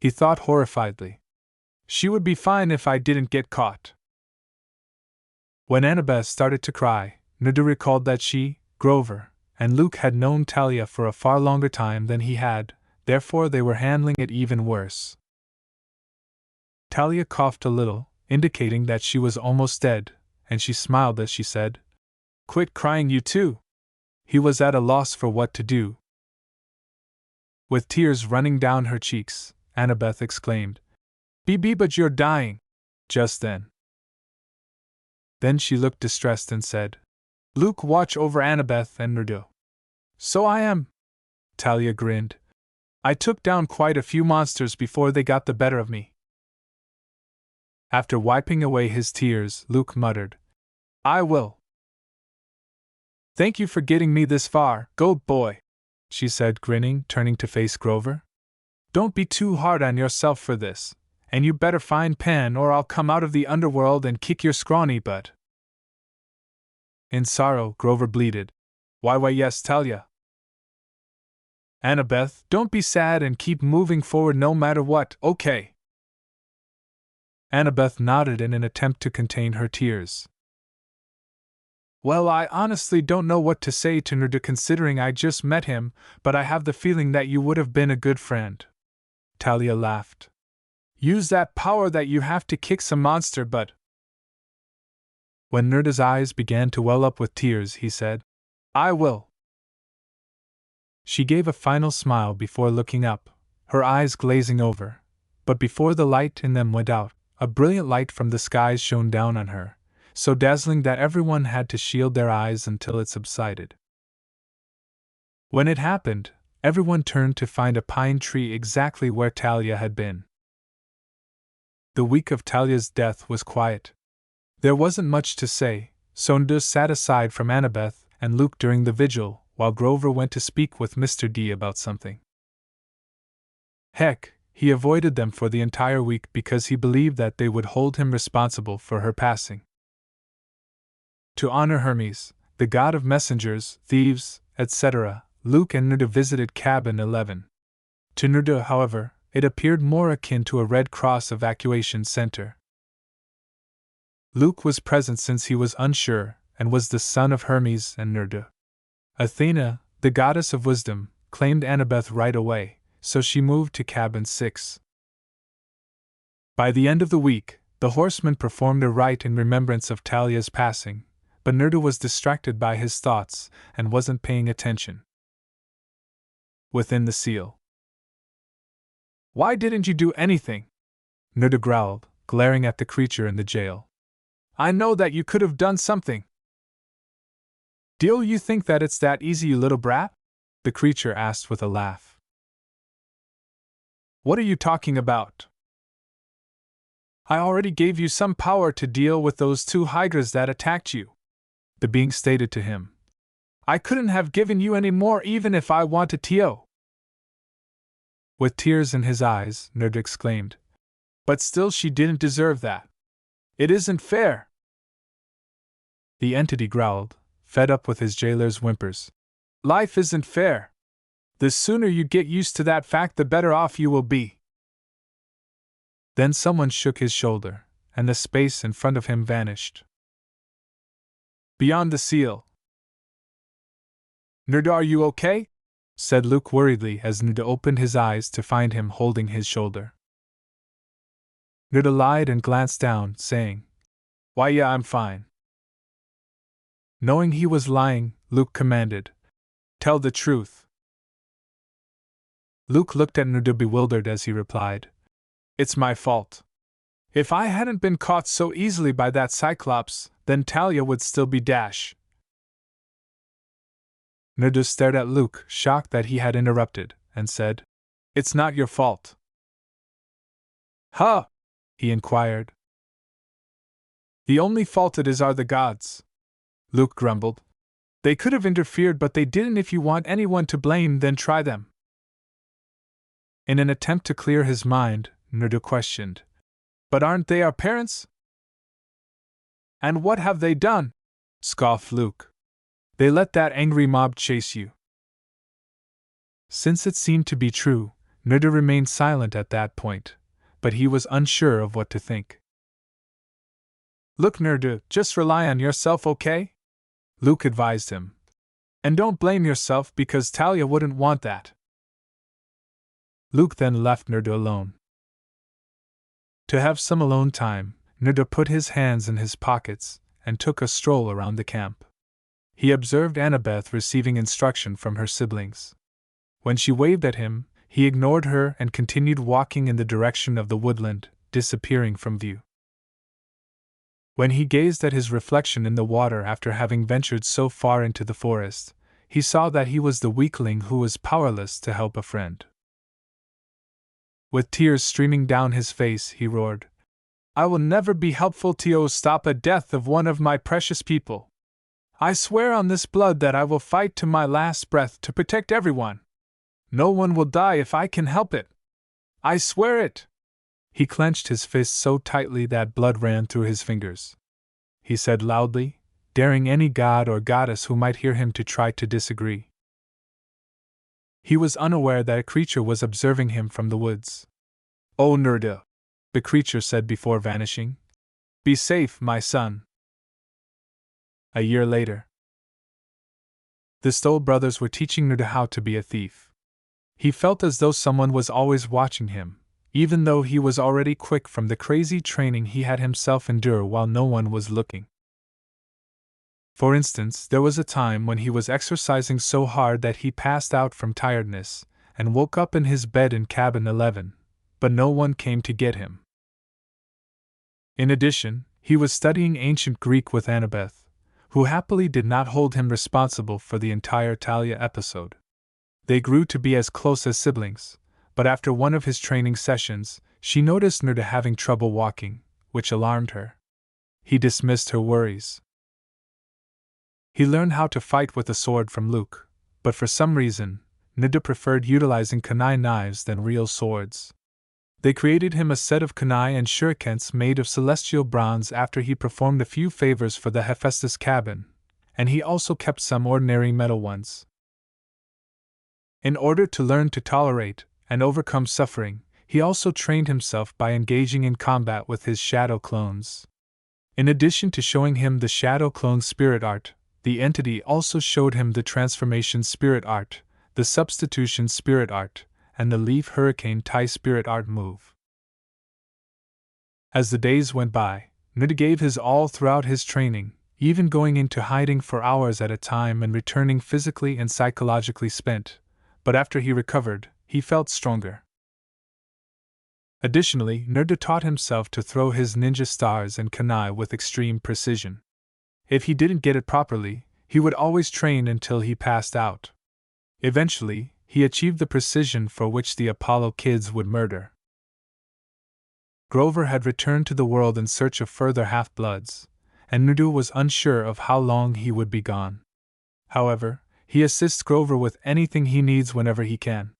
he thought horrifiedly. She would be fine if I didn't get caught. When Annabeth started to cry, Naruto recalled that she, Grover, and Luke had known Talia for a far longer time than he had, therefore they were handling it even worse. Talia coughed a little, indicating that she was almost dead, and she smiled as she said, Quit crying, you two. He was at a loss for what to do. With tears running down her cheeks, Annabeth exclaimed, BB, but you're dying! Just then. Then she looked distressed and said, Luke, watch over Annabeth and Naruto. So I am. Talia grinned. I took down quite a few monsters before they got the better of me. After wiping away his tears, Luke muttered, I will. Thank you for getting me this far, goat boy, she said, grinning, turning to face Grover. Don't be too hard on yourself for this, and you better find Pan or I'll come out of the underworld and kick your scrawny butt. In sorrow, Grover bleated, Why yes, Talia. Annabeth, don't be sad and keep moving forward no matter what, okay? Annabeth nodded in an attempt to contain her tears. Well, I honestly don't know what to say to Naruto considering I just met him, but I have the feeling that you would have been a good friend. Talia laughed. Use that power that you have to kick some monster butt. When Naruto's eyes began to well up with tears, he said, I will. She gave a final smile before looking up, her eyes glazing over, but before the light in them went out, a brilliant light from the skies shone down on her, so dazzling that everyone had to shield their eyes until it subsided. When it happened, everyone turned to find a pine tree exactly where Talia had been. The week of Talia's death was quiet. There wasn't much to say, so Ndu sat aside from Annabeth and Luke during the vigil, while Grover went to speak with Mr. D about something. Heck, he avoided them for the entire week because he believed that they would hold him responsible for her passing. To honor Hermes, the god of messengers, thieves, etc., Luke and Ndu visited Cabin 11. To Ndu, however, it appeared more akin to a Red Cross evacuation center. Luke was present since he was unsure, and was the son of Hermes and Ndu. Athena, the goddess of wisdom, claimed Annabeth right away, so she moved to Cabin 6. By the end of the week, the horsemen performed a rite in remembrance of Talia's passing, but Ndu was distracted by his thoughts and wasn't paying attention. Within the seal. "Why didn't you do anything?" Ndu growled, glaring at the creature in the jail. "I know that you could have done something." "Do you think that it's that easy, you little brat?" the creature asked with a laugh. "What are you talking about? I already gave you some power to deal with those two hydras that attacked you," the being stated to him. "I couldn't have given you any more even if I wanted to." With tears in his eyes, Nerd exclaimed, "But still she didn't deserve that. It isn't fair." The entity growled, fed up with his jailer's whimpers. "Life isn't fair. The sooner you get used to that fact, the better off you will be." Then someone shook his shoulder, and the space in front of him vanished. Beyond the seal. "Nerd, are you okay?" said Luke worriedly as Nerd opened his eyes to find him holding his shoulder. Nerd lied and glanced down, saying, "Why, yeah, I'm fine." Knowing he was lying, Luke commanded, "Tell the truth." Luke looked at Nerd bewildered as he replied, "It's my fault. If I hadn't been caught so easily by that Cyclops, then Talia would still be Dash." Nerd stared at Luke, shocked that he had interrupted, and said, "It's not your fault." "Huh?" he inquired. "The only faulted are the gods," Luke grumbled. "They could have interfered, but they didn't. If you want anyone to blame, then try them." In an attempt to clear his mind, Nerd questioned, "But aren't they our parents?" "And what have they done?" scoffed Luke. "They let that angry mob chase you." Since it seemed to be true, Nerd remained silent at that point, but he was unsure of what to think. "Look, Nerd, just rely on yourself, okay?" Luke advised him. "And don't blame yourself because Talia wouldn't want that." Luke then left Nerd alone. To have some alone time, Nerd put his hands in his pockets and took a stroll around the camp. He observed Annabeth receiving instruction from her siblings. When she waved at him, he ignored her and continued walking in the direction of the woodland, disappearing from view. When he gazed at his reflection in the water after having ventured so far into the forest, he saw that he was the weakling who was powerless to help a friend. With tears streaming down his face, he roared, "I will never be helpful to stop a death of one of my precious people. I swear on this blood that I will fight to my last breath to protect everyone. No one will die if I can help it. I swear it." He clenched his fist so tightly that blood ran through his fingers. He said loudly, daring any god or goddess who might hear him to try to disagree. He was unaware that a creature was observing him from the woods. "Oh, Nerd," the creature said before vanishing. "Be safe, my son." A year later, the Stoll brothers were teaching Nerd how to be a thief. He felt as though someone was always watching him, even though he was already quick from the crazy training he had himself endured while no one was looking. For instance, there was a time when he was exercising so hard that he passed out from tiredness, and woke up in his bed in Cabin 11, but no one came to get him. In addition, he was studying ancient Greek with Annabeth, who happily did not hold him responsible for the entire Talia episode. They grew to be as close as siblings, but after one of his training sessions, she noticed Nerd having trouble walking, which alarmed her. he dismissed her worries. He learned how to fight with a sword from Luke, but for some reason, Naruto preferred utilizing kunai knives than real swords. They created him a set of kunai and shurikens made of celestial bronze after he performed a few favors for the Hephaestus cabin, and he also kept some ordinary metal ones. In order to learn to tolerate and overcome suffering, he also trained himself by engaging in combat with his shadow clones. In addition to showing him the shadow clone spirit art, the entity also showed him the transformation spirit art, the substitution spirit art, and the leaf hurricane Tai spirit art move. As the days went by, Naruto gave his all throughout his training, even going into hiding for hours at a time and returning physically and psychologically spent, but after he recovered, he felt stronger. Additionally, Naruto taught himself to throw his ninja stars and kunai with extreme precision. If he didn't get it properly, he would always train until he passed out. Eventually, he achieved the precision for which the Apollo kids would murder. Grover had returned to the world in search of further half-bloods, and Naruto was unsure of how long he would be gone. However, he assists Grover with anything he needs whenever he can.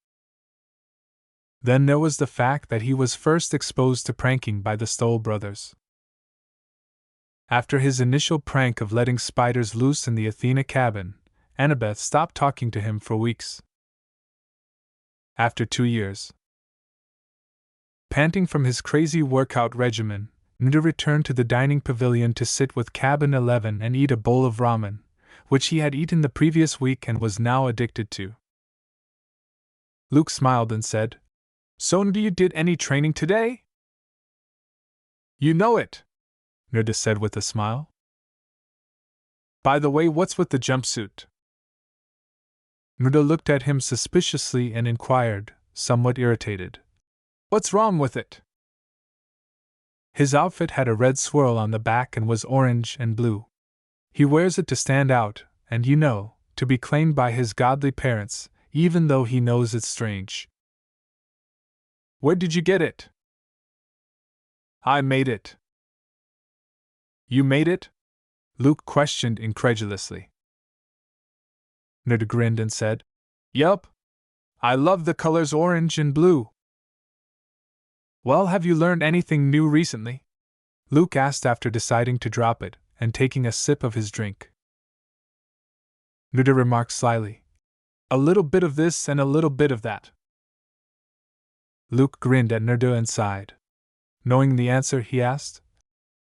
Then there was the fact that he was first exposed to pranking by the Stoll brothers. After his initial prank of letting spiders loose in the Athena cabin, Annabeth stopped talking to him for weeks. After 2 years, panting from his crazy workout regimen, Naruto returned to the dining pavilion to sit with Cabin 11 and eat a bowl of ramen, which he had eaten the previous week and was now addicted to. Luke smiled and said, "So you did any training today?" "You know it," Naruto said with a smile. "By the way, what's with the jumpsuit?" Naruto looked at him suspiciously and inquired, somewhat irritated, "What's wrong with it?" His outfit had a red swirl on the back and was orange and blue. He wears it to stand out, and to be claimed by his godly parents, even though he knows it's strange. "Where did you get it?" "I made it." "You made it?" Luke questioned incredulously. Naruto grinned and said, "Yup. I love the colors orange and blue." "Well, have you learned anything new recently?" Luke asked after deciding to drop it and taking a sip of his drink. Naruto remarked slyly, "A little bit of this and a little bit of that." Luke grinned at Naruto and sighed. Knowing the answer, he asked,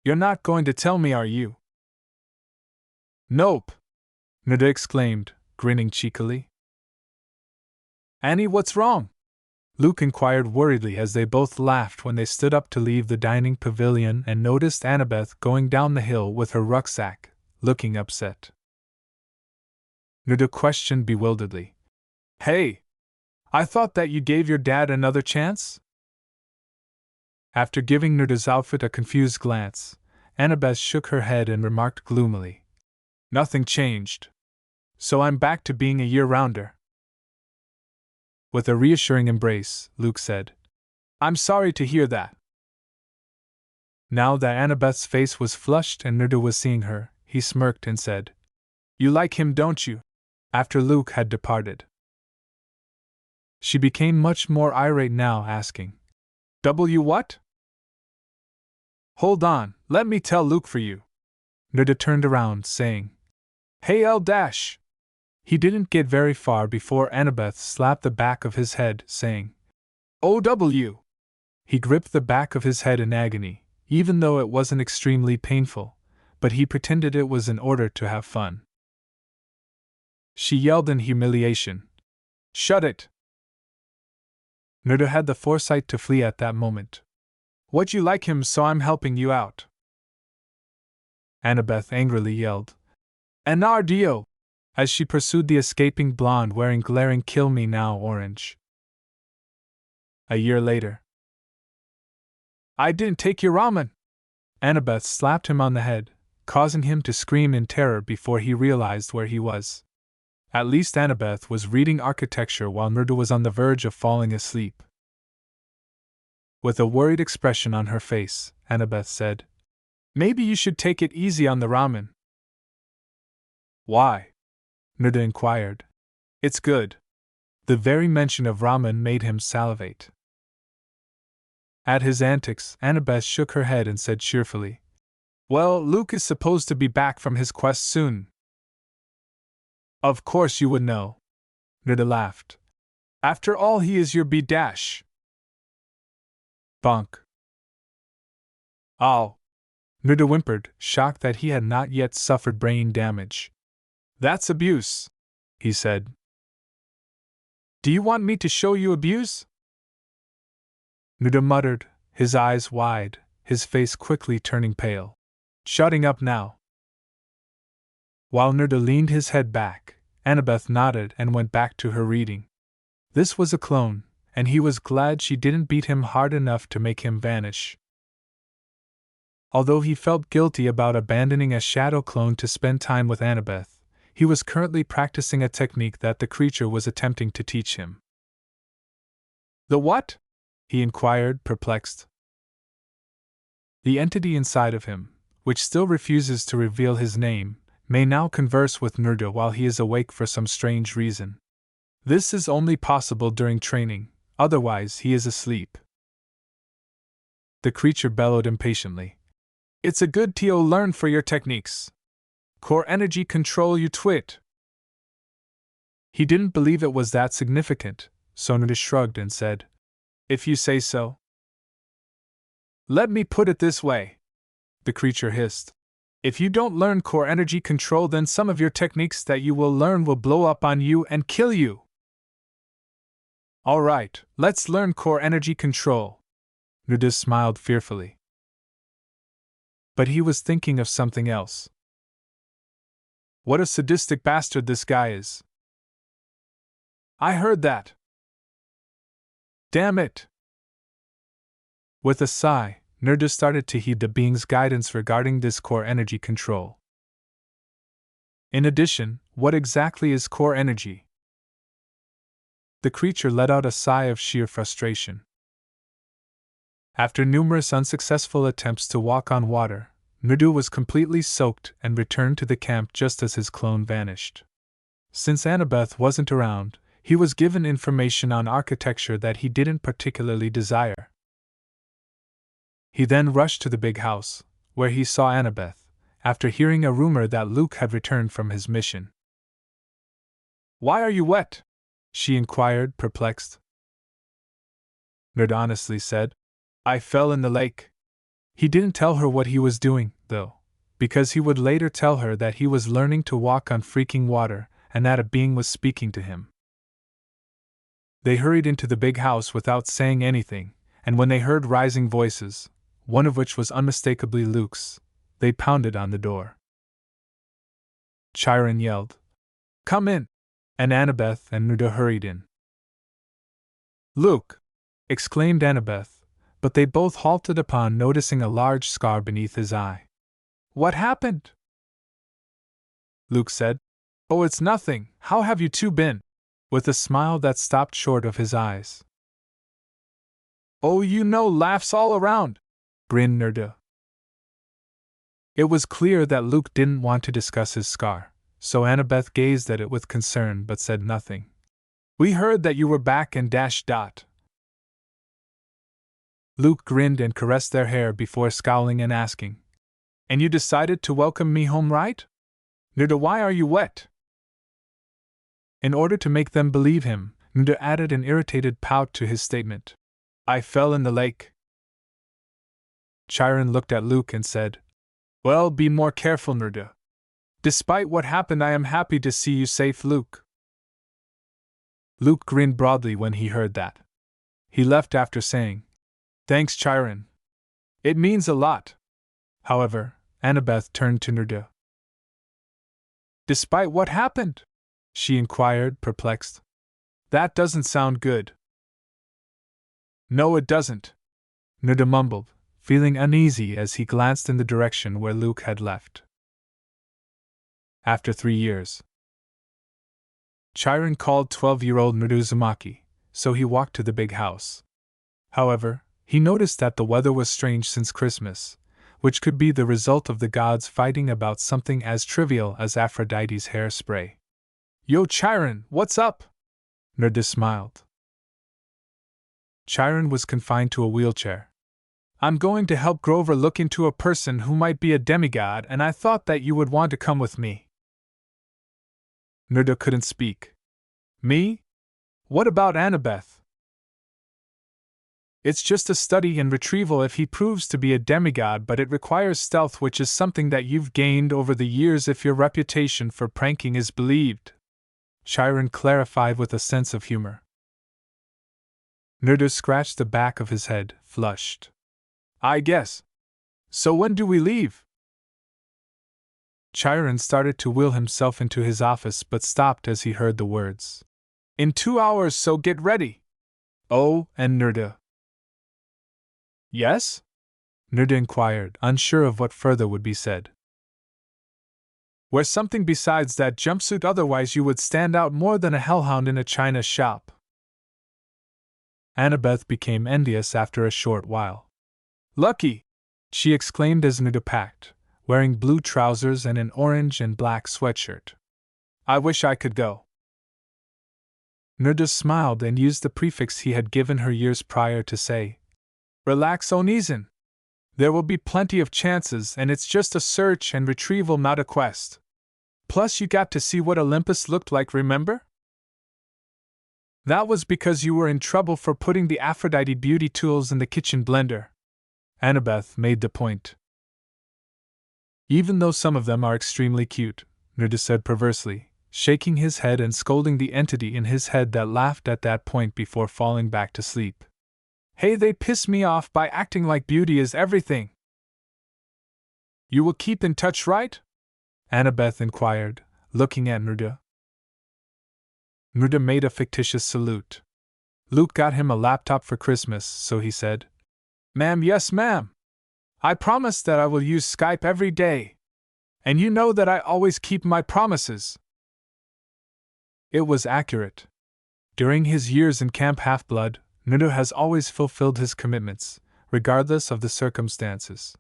"You're not going to tell me, are you?" "Nope," Naruto exclaimed, grinning cheekily. "Annie, what's wrong?" Luke inquired worriedly as they both laughed when they stood up to leave the dining pavilion and noticed Annabeth going down the hill with her rucksack, looking upset. Naruto questioned bewilderedly, "Hey! I thought that you gave your dad another chance?" After giving Naruto's outfit a confused glance, Annabeth shook her head and remarked gloomily, "Nothing changed. So I'm back to being a year-rounder." With a reassuring embrace, Luke said, "I'm sorry to hear that." Now that Annabeth's face was flushed and Naruto was seeing her, he smirked and said, "You like him, don't you?" After Luke had departed. She became much more irate now, asking, "W what?" "Hold on, let me tell Luke for you." Naruto turned around, saying, "Hey L dash!" He didn't get very far before Annabeth slapped the back of his head, saying, "OW!" He gripped the back of his head in agony, even though it wasn't extremely painful, but he pretended it was in order to have fun. She yelled in humiliation, "Shut it!" Naruto had the foresight to flee at that moment. "What, you like him, so I'm helping you out?" Annabeth angrily yelled, "Anardio!" as she pursued the escaping blonde wearing glaring "Kill Me Now" orange. A year later. "I didn't take your ramen!" Annabeth slapped him on the head, causing him to scream in terror before he realized where he was. At least Annabeth was reading architecture while Naruto was on the verge of falling asleep. With a worried expression on her face, Annabeth said, Maybe you should take it easy on the ramen. Why? Nuda inquired. It's good. The very mention of ramen made him salivate. At his antics, Annabeth shook her head and said cheerfully, Well, Luke is supposed to be back from his quest soon. Of course you would know. Nuda laughed. After all, he is your B-dash. Bonk. Ow. Nuda whimpered, shocked that he had not yet suffered brain damage. That's abuse, he said. Do you want me to show you abuse? Nuda muttered, his eyes wide, his face quickly turning pale. Shutting up now. While Nuda leaned his head back, Annabeth nodded and went back to her reading. This was a clone, and he was glad she didn't beat him hard enough to make him vanish. Although he felt guilty about abandoning a shadow clone to spend time with Annabeth, he was currently practicing a technique that the creature was attempting to teach him. The what? He inquired, perplexed. The entity inside of him, which still refuses to reveal his name, may now converse with Nuda while he is awake for some strange reason. This is only possible during training, otherwise he is asleep. The creature bellowed impatiently. It's a good to learn for your techniques. Core energy control, you twit. He didn't believe it was that significant, so Nuda shrugged and said, If you say so. Let me put it this way, the creature hissed. If you don't learn core energy control, then some of your techniques that you will learn will blow up on you and kill you. Alright, let's learn core energy control. Nuda smiled fearfully. But he was thinking of something else. What a sadistic bastard this guy is. I heard that. Damn it. With a sigh, Nuda started to heed the being's guidance regarding this core energy control. In addition, what exactly is core energy? The creature let out a sigh of sheer frustration. After numerous unsuccessful attempts to walk on water, Nuda was completely soaked and returned to the camp just as his clone vanished. Since Annabeth wasn't around, he was given information on architecture that he didn't particularly desire. He then rushed to the big house, where he saw Annabeth, after hearing a rumor that Luke had returned from his mission. Why are you wet? She inquired, perplexed. Nuda honestly said, I fell in the lake. He didn't tell her what he was doing, though, because he would later tell her that he was learning to walk on freaking water and that a being was speaking to him. They hurried into the big house without saying anything, and when they heard rising voices, one of which was unmistakably Luke's, they pounded on the door. Chiron yelled, Come in! And Annabeth and Nuda hurried in. Luke! Exclaimed Annabeth, but they both halted upon noticing a large scar beneath his eye. What happened? Luke said, Oh, it's nothing, how have you two been? With a smile that stopped short of his eyes. Oh, laughs all around, grinned Nuda. It was clear that Luke didn't want to discuss his scar, so Annabeth gazed at it with concern but said nothing. We heard that you were back and dash dot. Luke grinned and caressed their hair before scowling and asking, And you decided to welcome me home, right? Nuda, why are you wet? In order to make them believe him, Nuda added an irritated pout to his statement. I fell in the lake. Chiron looked at Luke and said, Well, be more careful, Nuda. Despite what happened, I am happy to see you safe, Luke. Luke grinned broadly when he heard that. He left after saying, Thanks, Chiron. It means a lot. However, Annabeth turned to Nuda. Despite what happened? She inquired, perplexed. That doesn't sound good. No, it doesn't, Nuda mumbled, feeling uneasy as he glanced in the direction where Luke had left. After 3 years, Chiron called 12-year-old Nuda Uzumaki, so he walked to the big house. However, he noticed that the weather was strange since Christmas, which could be the result of the gods fighting about something as trivial as Aphrodite's hairspray. Yo, Chiron, what's up? Nerda smiled. Chiron was confined to a wheelchair. I'm going to help Grover look into a person who might be a demigod, and I thought that you would want to come with me. Nerda couldn't speak. Me? What about Annabeth? It's just a study in retrieval if he proves to be a demigod, but it requires stealth, which is something that you've gained over the years if your reputation for pranking is believed. Chiron clarified with a sense of humor. Nerda scratched the back of his head, flushed. I guess. So when do we leave? Chiron started to wheel himself into his office but stopped as he heard the words. In 2 hours, so get ready. Oh, and Nerda. Yes? Nerda inquired, unsure of what further would be said. Wear something besides that jumpsuit, otherwise you would stand out more than a hellhound in a china shop. Annabeth became envious after a short while. Lucky! She exclaimed as Nerda packed, wearing blue trousers and an orange and black sweatshirt. I wish I could go. Nerda smiled and used the prefix he had given her years prior to say, Relax, Onizen. There will be plenty of chances, and it's just a search and retrieval, not a quest. Plus you got to see what Olympus looked like, remember? That was because you were in trouble for putting the Aphrodite beauty tools in the kitchen blender. Annabeth made the point. Even though some of them are extremely cute, Nerda said perversely, shaking his head and scolding the entity in his head that laughed at that point before falling back to sleep. Hey, they piss me off by acting like beauty is everything. You will keep in touch, right? Annabeth inquired, looking at Nerda. Nerda made a fictitious salute. Luke got him a laptop for Christmas, so he said, Ma'am, yes, ma'am. I promise that I will use Skype every day. And you know that I always keep my promises. It was accurate. During his years in Camp Half-Blood, Nerda has always fulfilled his commitments, regardless of the circumstances.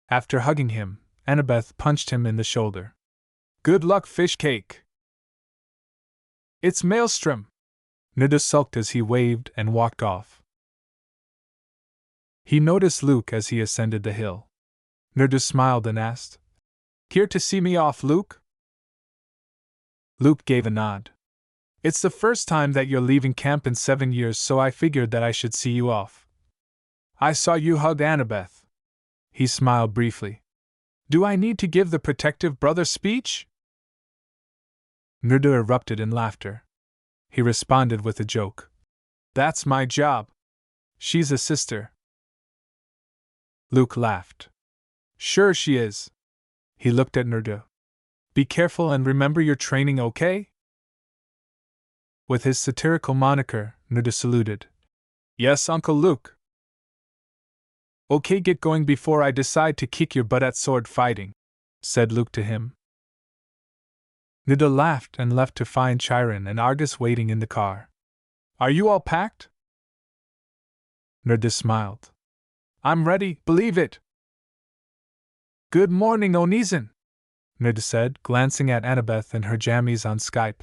After hugging him, Annabeth punched him in the shoulder. Good luck, fish cake. It's Maelstrom. Nerda sulked as he waved and walked off. He noticed Luke as he ascended the hill. Nerda smiled and asked, Here to see me off, Luke? Luke gave a nod. It's the first time that you're leaving camp in 7 years, so I figured that I should see you off. I saw you hug Annabeth. He smiled briefly. Do I need to give the protective brother speech? Nerda erupted in laughter. He responded with a joke. That's my job. She's a sister. Luke laughed. Sure she is. He looked at Nerda. Be careful and remember your training, okay? With his satirical moniker, Nerda saluted. Yes, Uncle Luke. Okay, get going before I decide to kick your butt at sword fighting, said Luke to him. Nerda laughed and left to find Chiron and Argus waiting in the car. Are you all packed? Nerda smiled. I'm ready, believe it. Good morning, Onizen, Nerda said, glancing at Annabeth and her jammies on Skype.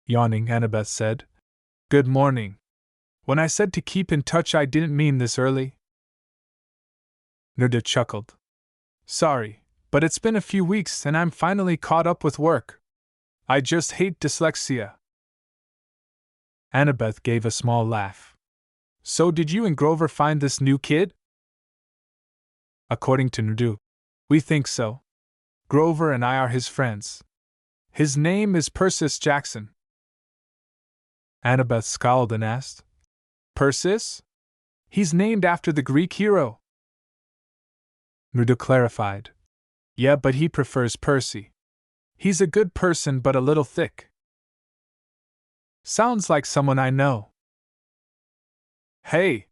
Yawning, Annabeth said, Good morning. When I said to keep in touch, I didn't mean this early. Nerda chuckled. Sorry, but it's been a few weeks and I'm finally caught up with work. I just hate dyslexia. Annabeth gave a small laugh. So did you and Grover find this new kid? According to Nerdu, we think so. Grover and I are his friends. His name is Persis Jackson. Annabeth scowled and asked, Persis? He's named after the Greek hero. Nerdu clarified. Yeah, but he prefers Percy. He's a good person but a little thick. Sounds like someone I know. Hey!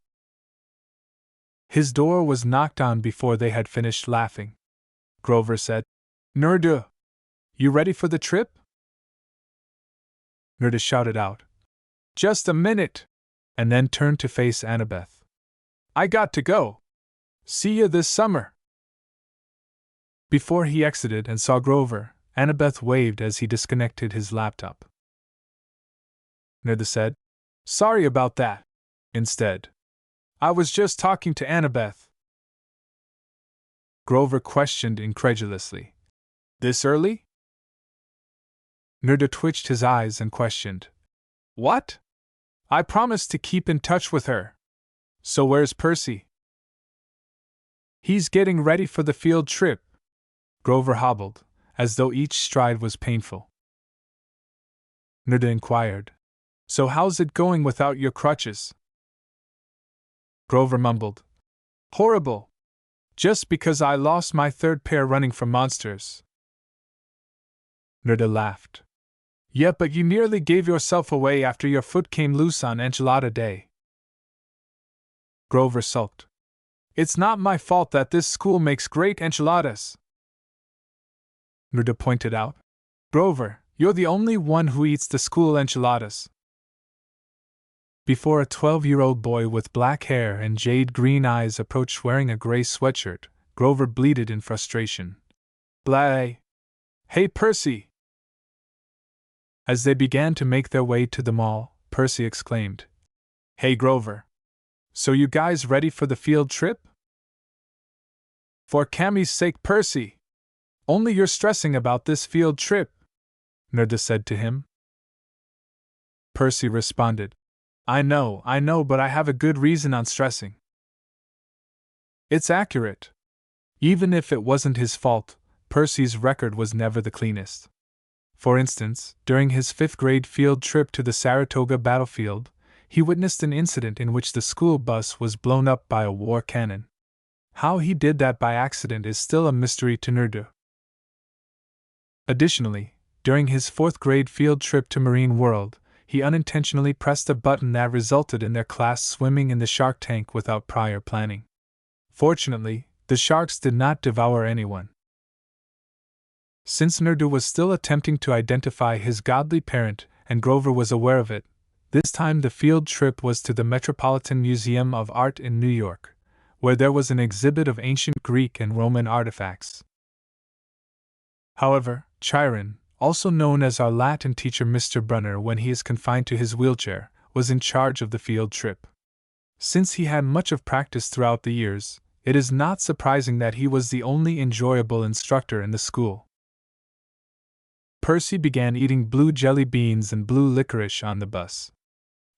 His door was knocked on before they had finished laughing. Grover said, Nerdu, you ready for the trip? Nerdu shouted out, Just a minute, and then turned to face Annabeth. I got to go. See you this summer. Before he exited and saw Grover, Annabeth waved as he disconnected his laptop. Nerda said, Sorry about that. Instead, I was just talking to Annabeth. Grover questioned incredulously. This early? Nerda twitched his eyes and questioned. What? I promised to keep in touch with her. So where's Percy? He's getting ready for the field trip. Grover hobbled, as though each stride was painful. Nerda inquired. So how's it going without your crutches? Grover mumbled. Horrible. Just because I lost my third pair running from monsters. Nerda laughed. Yeah, but you nearly gave yourself away after your foot came loose on Enchilada Day. Grover sulked. It's not my fault that this school makes great enchiladas. Nerda pointed out. Grover, you're the only one who eats the school enchiladas. Before a 12-year-old boy with black hair and jade-green eyes approached wearing a gray sweatshirt, Grover bleated in frustration. Blah! Hey, Percy! As they began to make their way to the mall, Percy exclaimed. Hey, Grover! So you guys ready for the field trip? For Cammie's sake, Percy! Only you're stressing about this field trip, Nerda said to him. Percy responded. I know, but I have a good reason on stressing. It's accurate. Even if it wasn't his fault, Percy's record was never the cleanest. For instance, during his 5th grade field trip to the Saratoga battlefield, he witnessed an incident in which the school bus was blown up by a war cannon. How he did that by accident is still a mystery to Nerdu. Additionally, during his 4th grade field trip to Marine World, he unintentionally pressed a button that resulted in their class swimming in the shark tank without prior planning. Fortunately, the sharks did not devour anyone. Since Nerdu was still attempting to identify his godly parent, and Grover was aware of it, this time the field trip was to the Metropolitan Museum of Art in New York, where there was an exhibit of ancient Greek and Roman artifacts. However, Chiron, also known as our Latin teacher Mr. Brunner when he is confined to his wheelchair, was in charge of the field trip. Since he had much of practice throughout the years, it is not surprising that he was the only enjoyable instructor in the school. Percy began eating blue jelly beans and blue licorice on the bus.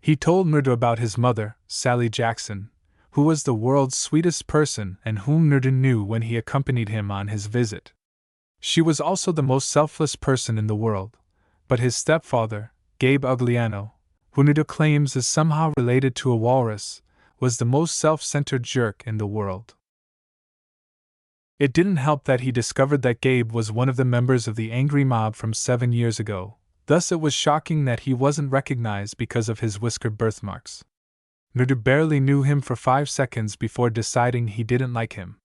He told Nerdu about his mother, Sally Jackson, who was the world's sweetest person and whom Nerdu knew when he accompanied him on his visit. She was also the most selfless person in the world, but his stepfather, Gabe Ugliano, who Nerdu claims is somehow related to a walrus, was the most self-centered jerk in the world. It didn't help that he discovered that Gabe was one of the members of the angry mob from 7 years ago, thus it was shocking that he wasn't recognized because of his whisker birthmarks. Nerdu barely knew him for 5 seconds before deciding he didn't like him.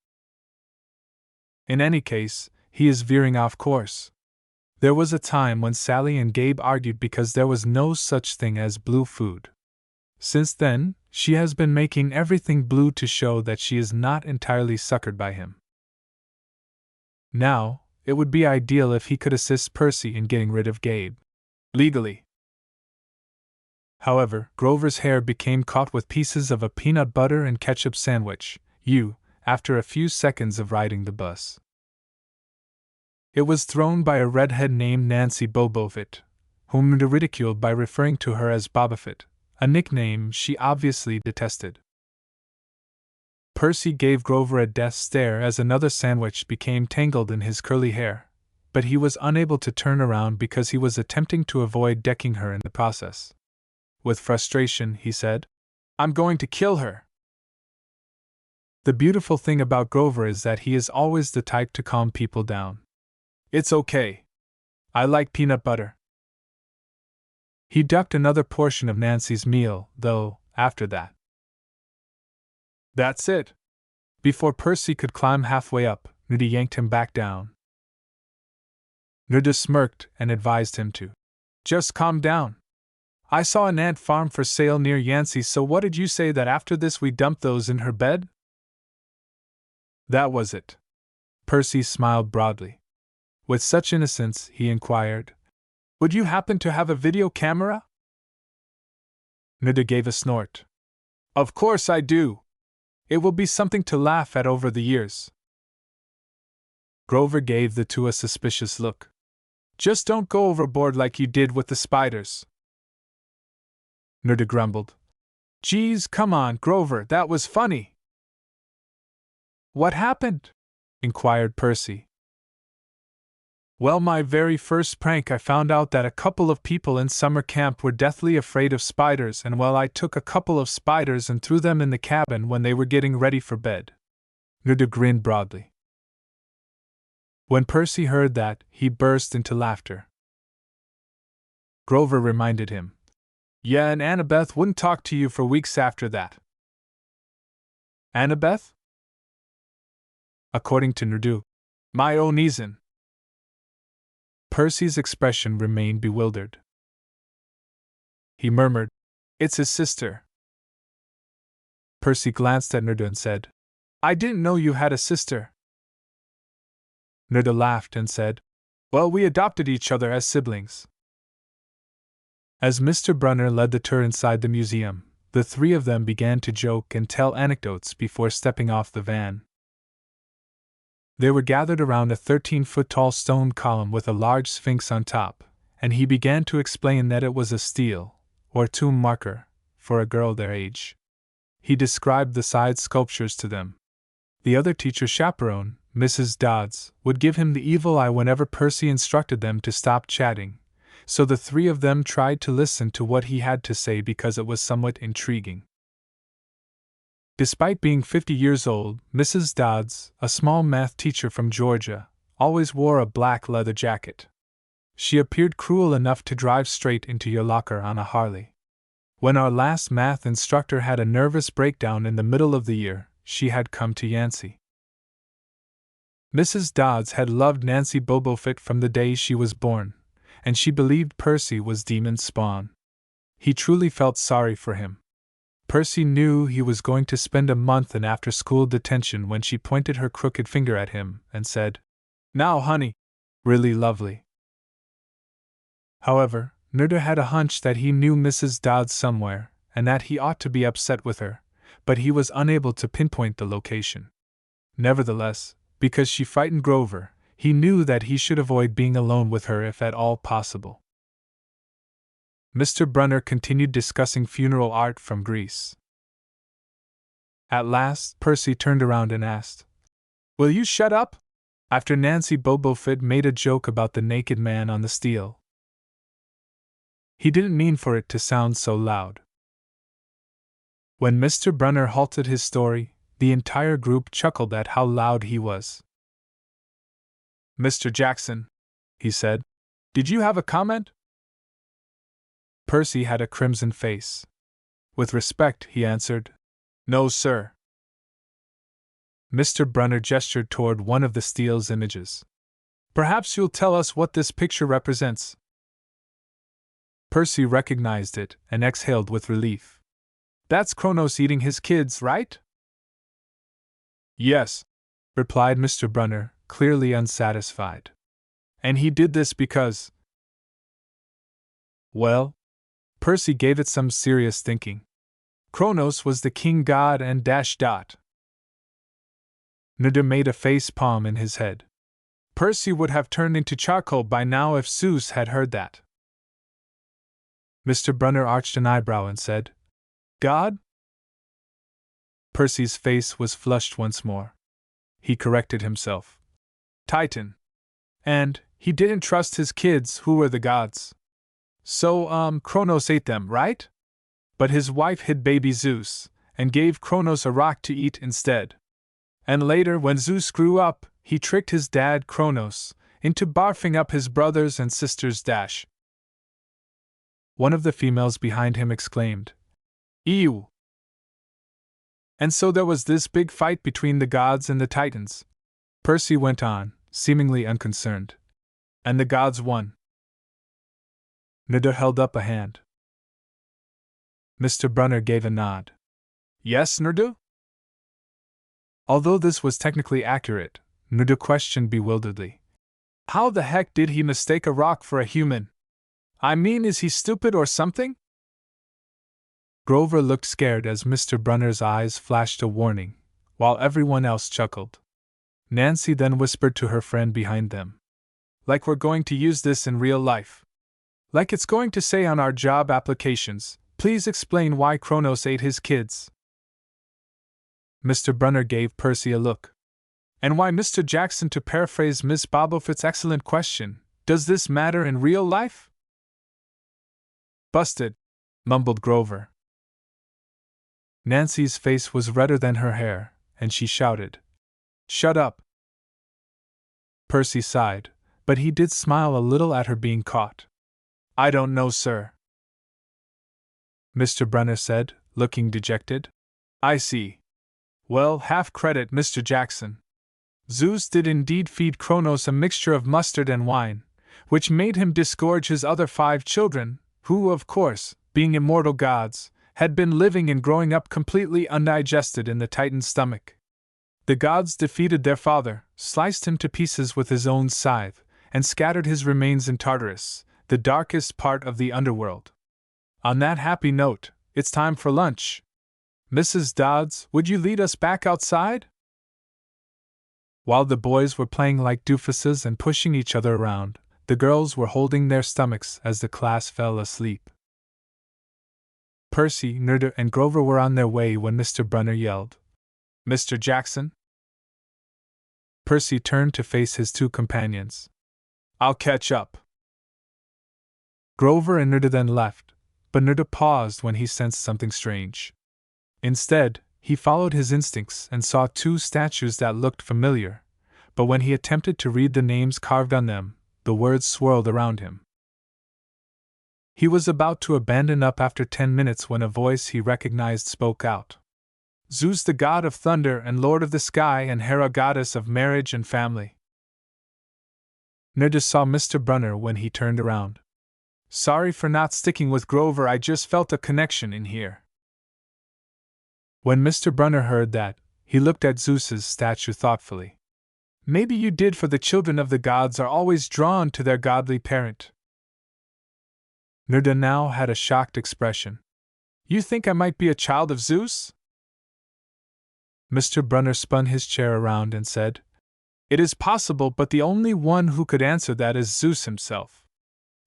In any case, he is veering off course. There was a time when Sally and Gabe argued because there was no such thing as blue food. Since then, she has been making everything blue to show that she is not entirely suckered by him. Now, it would be ideal if he could assist Percy in getting rid of Gabe. Legally. However, Grover's hair became caught with pieces of a peanut butter and ketchup sandwich, after a few seconds of riding the bus. It was thrown by a redhead named Nancy Bobofit, whom Nerdu ridiculed by referring to her as Bobofit, a nickname she obviously detested. Percy gave Grover a death stare as another sandwich became tangled in his curly hair, but he was unable to turn around because he was attempting to avoid decking her in the process. With frustration, he said, I'm going to kill her. The beautiful thing about Grover is that he is always the type to calm people down. It's okay. I like peanut butter. He ducked another portion of Nancy's meal, though, after that. That's it. Before Percy could climb halfway up, Nerdu yanked him back down. Nerdu smirked and advised him to just calm down. I saw an ant farm for sale near Yancey, so what did you say that after this we dump those in her bed? That was it. Percy smiled broadly. With such innocence, he inquired, "Would you happen to have a video camera?" Nida gave a snort. "Of course I do. It will be something to laugh at over the years." Grover gave the two a suspicious look. "Just don't go overboard like you did with the spiders." Nida grumbled. "Geez, come on, Grover, that was funny." "What happened?" inquired Percy. "Well, my very first prank, I found out that a couple of people in summer camp were deathly afraid of spiders, and well, I took a couple of spiders and threw them in the cabin when they were getting ready for bed." Nida grinned broadly. When Percy heard that, he burst into laughter. Grover reminded him. "Yeah, and Annabeth wouldn't talk to you for weeks after that." "Annabeth?" "According to Nerdu. My own Eason." Percy's expression remained bewildered. He murmured, "It's his sister." Percy glanced at Nerdu and said, "I didn't know you had a sister." Nerdu laughed and said, "Well, we adopted each other as siblings." As Mr. Brunner led the tour inside the museum, the three of them began to joke and tell anecdotes before stepping off the van. They were gathered around a 13-foot-tall stone column with a large sphinx on top, and he began to explain that it was a stele, or tomb marker, for a girl their age. He described the side sculptures to them. The other teacher chaperone, Mrs. Dodds, would give him the evil eye whenever Percy instructed them to stop chatting, so the three of them tried to listen to what he had to say because it was somewhat intriguing. Despite being 50 years old, Mrs. Dodds, a small math teacher from Georgia, always wore a black leather jacket. She appeared cruel enough to drive straight into your locker on a Harley. When our last math instructor had a nervous breakdown in the middle of the year, she had come to Yancey. Mrs. Dodds had loved Nancy Bobofit from the day she was born, and she believed Percy was demon's spawn. He truly felt sorry for him. Percy knew he was going to spend a month in after-school detention when she pointed her crooked finger at him and said, "Now, honey, really lovely." However, Nerda had a hunch that he knew Mrs. Dodds somewhere, and that he ought to be upset with her, but he was unable to pinpoint the location. Nevertheless, because she frightened Grover, he knew that he should avoid being alone with her if at all possible. Mr. Brunner continued discussing funeral art from Greece. At last, Percy turned around and asked, "Will you shut up?" after Nancy Bobofit made a joke about the naked man on the stele. He didn't mean for it to sound so loud. When Mr. Brunner halted his story, the entire group chuckled at how loud he was. "Mr. Jackson," he said, "did you have a comment?" Percy had a crimson face. With respect, he answered, "No, sir." Mr. Brunner gestured toward one of the stele's images. "Perhaps you'll tell us what this picture represents." Percy recognized it and exhaled with relief. "That's Kronos eating his kids, right?" "Yes," replied Mr. Brunner, clearly unsatisfied. "And he did this because—" Well, Percy gave it some serious thinking. Kronos was the king god and .. Nerda made a face palm in his head. Percy would have turned into charcoal by now if Zeus had heard that. Mr. Brunner arched an eyebrow and said, "God?" Percy's face was flushed once more. He corrected himself. "Titan. And he didn't trust his kids, who were the gods. So, Kronos ate them, right? But his wife hid baby Zeus, and gave Kronos a rock to eat instead. And later, when Zeus grew up, he tricked his dad, Kronos, into barfing up his brothers and sisters. One of the females behind him exclaimed, "Ew!" "And so there was this big fight between the gods and the Titans," Percy went on, seemingly unconcerned. "And the gods won." Nerda held up a hand. Mr. Brunner gave a nod. "Yes, Nerdu?" Although this was technically accurate, Naruto questioned bewilderedly. How the heck did he mistake a rock for a human? I mean, is he stupid or something? Grover looked scared as Mr. Brunner's eyes flashed a warning, while everyone else chuckled. Nancy then whispered to her friend behind them. Like we're going to use this in real life. Like it's going to say on our job applications, please explain why Kronos ate his kids. Mr. Brunner gave Percy a look. And why, Mr. Jackson, to paraphrase Miss Bobofit's excellent question, does this matter in real life? Busted, mumbled Grover. Nancy's face was redder than her hair, and she shouted, Shut up! Percy sighed, but he did smile a little at her being caught. I don't know, sir, Mr. Brunner said, looking dejected. I see. Well, half credit, Mr. Jackson. Zeus did indeed feed Kronos a mixture of mustard and wine, which made him disgorge his other 5 children, who, of course, being immortal gods, had been living and growing up completely undigested in the Titan's stomach. The gods defeated their father, sliced him to pieces with his own scythe, and scattered his remains in Tartarus, the darkest part of the underworld. On that happy note, it's time for lunch. Mrs. Dodds, would you lead us back outside? While the boys were playing like doofuses and pushing each other around, the girls were holding their stomachs as the class fell asleep. Percy, Naruto, and Grover were on their way when Mr. Brunner yelled, Mr. Jackson? Percy turned to face his 2 companions. I'll catch up. Grover and Naruto then left, but Naruto paused when he sensed something strange. Instead, he followed his instincts and saw 2 statues that looked familiar, but when he attempted to read the names carved on them, the words swirled around him. He was about to abandon up after 10 minutes when a voice he recognized spoke out. Zeus, the god of thunder and lord of the sky, and Hera, goddess of marriage and family. Naruto saw Mr. Brunner when he turned around. Sorry for not sticking with Grover, I just felt a connection in here. When Mr. Brunner heard that, he looked at Zeus's statue thoughtfully. Maybe you did, for the children of the gods are always drawn to their godly parent. Naruto now had a shocked expression. You think I might be a child of Zeus? Mr. Brunner spun his chair around and said, It is possible, but the only one who could answer that is Zeus himself.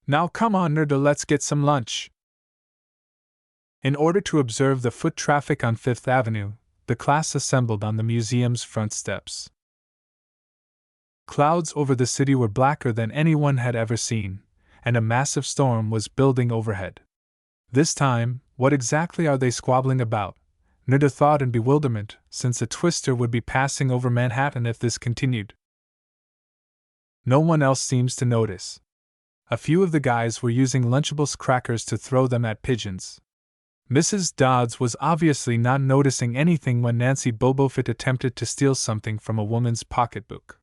Now come on, Naruto, let's get some lunch. In order to observe the foot traffic on 5th Avenue, the class assembled on the museum's front steps. Clouds over the city were blacker than anyone had ever seen, and a massive storm was building overhead. This time, what exactly are they squabbling about? Naruto thought in bewilderment, since a twister would be passing over Manhattan if this continued. No one else seems to notice. A few of the guys were using Lunchables crackers to throw them at pigeons. Mrs. Dodds was obviously not noticing anything when Nancy Bobofit attempted to steal something from a woman's pocketbook.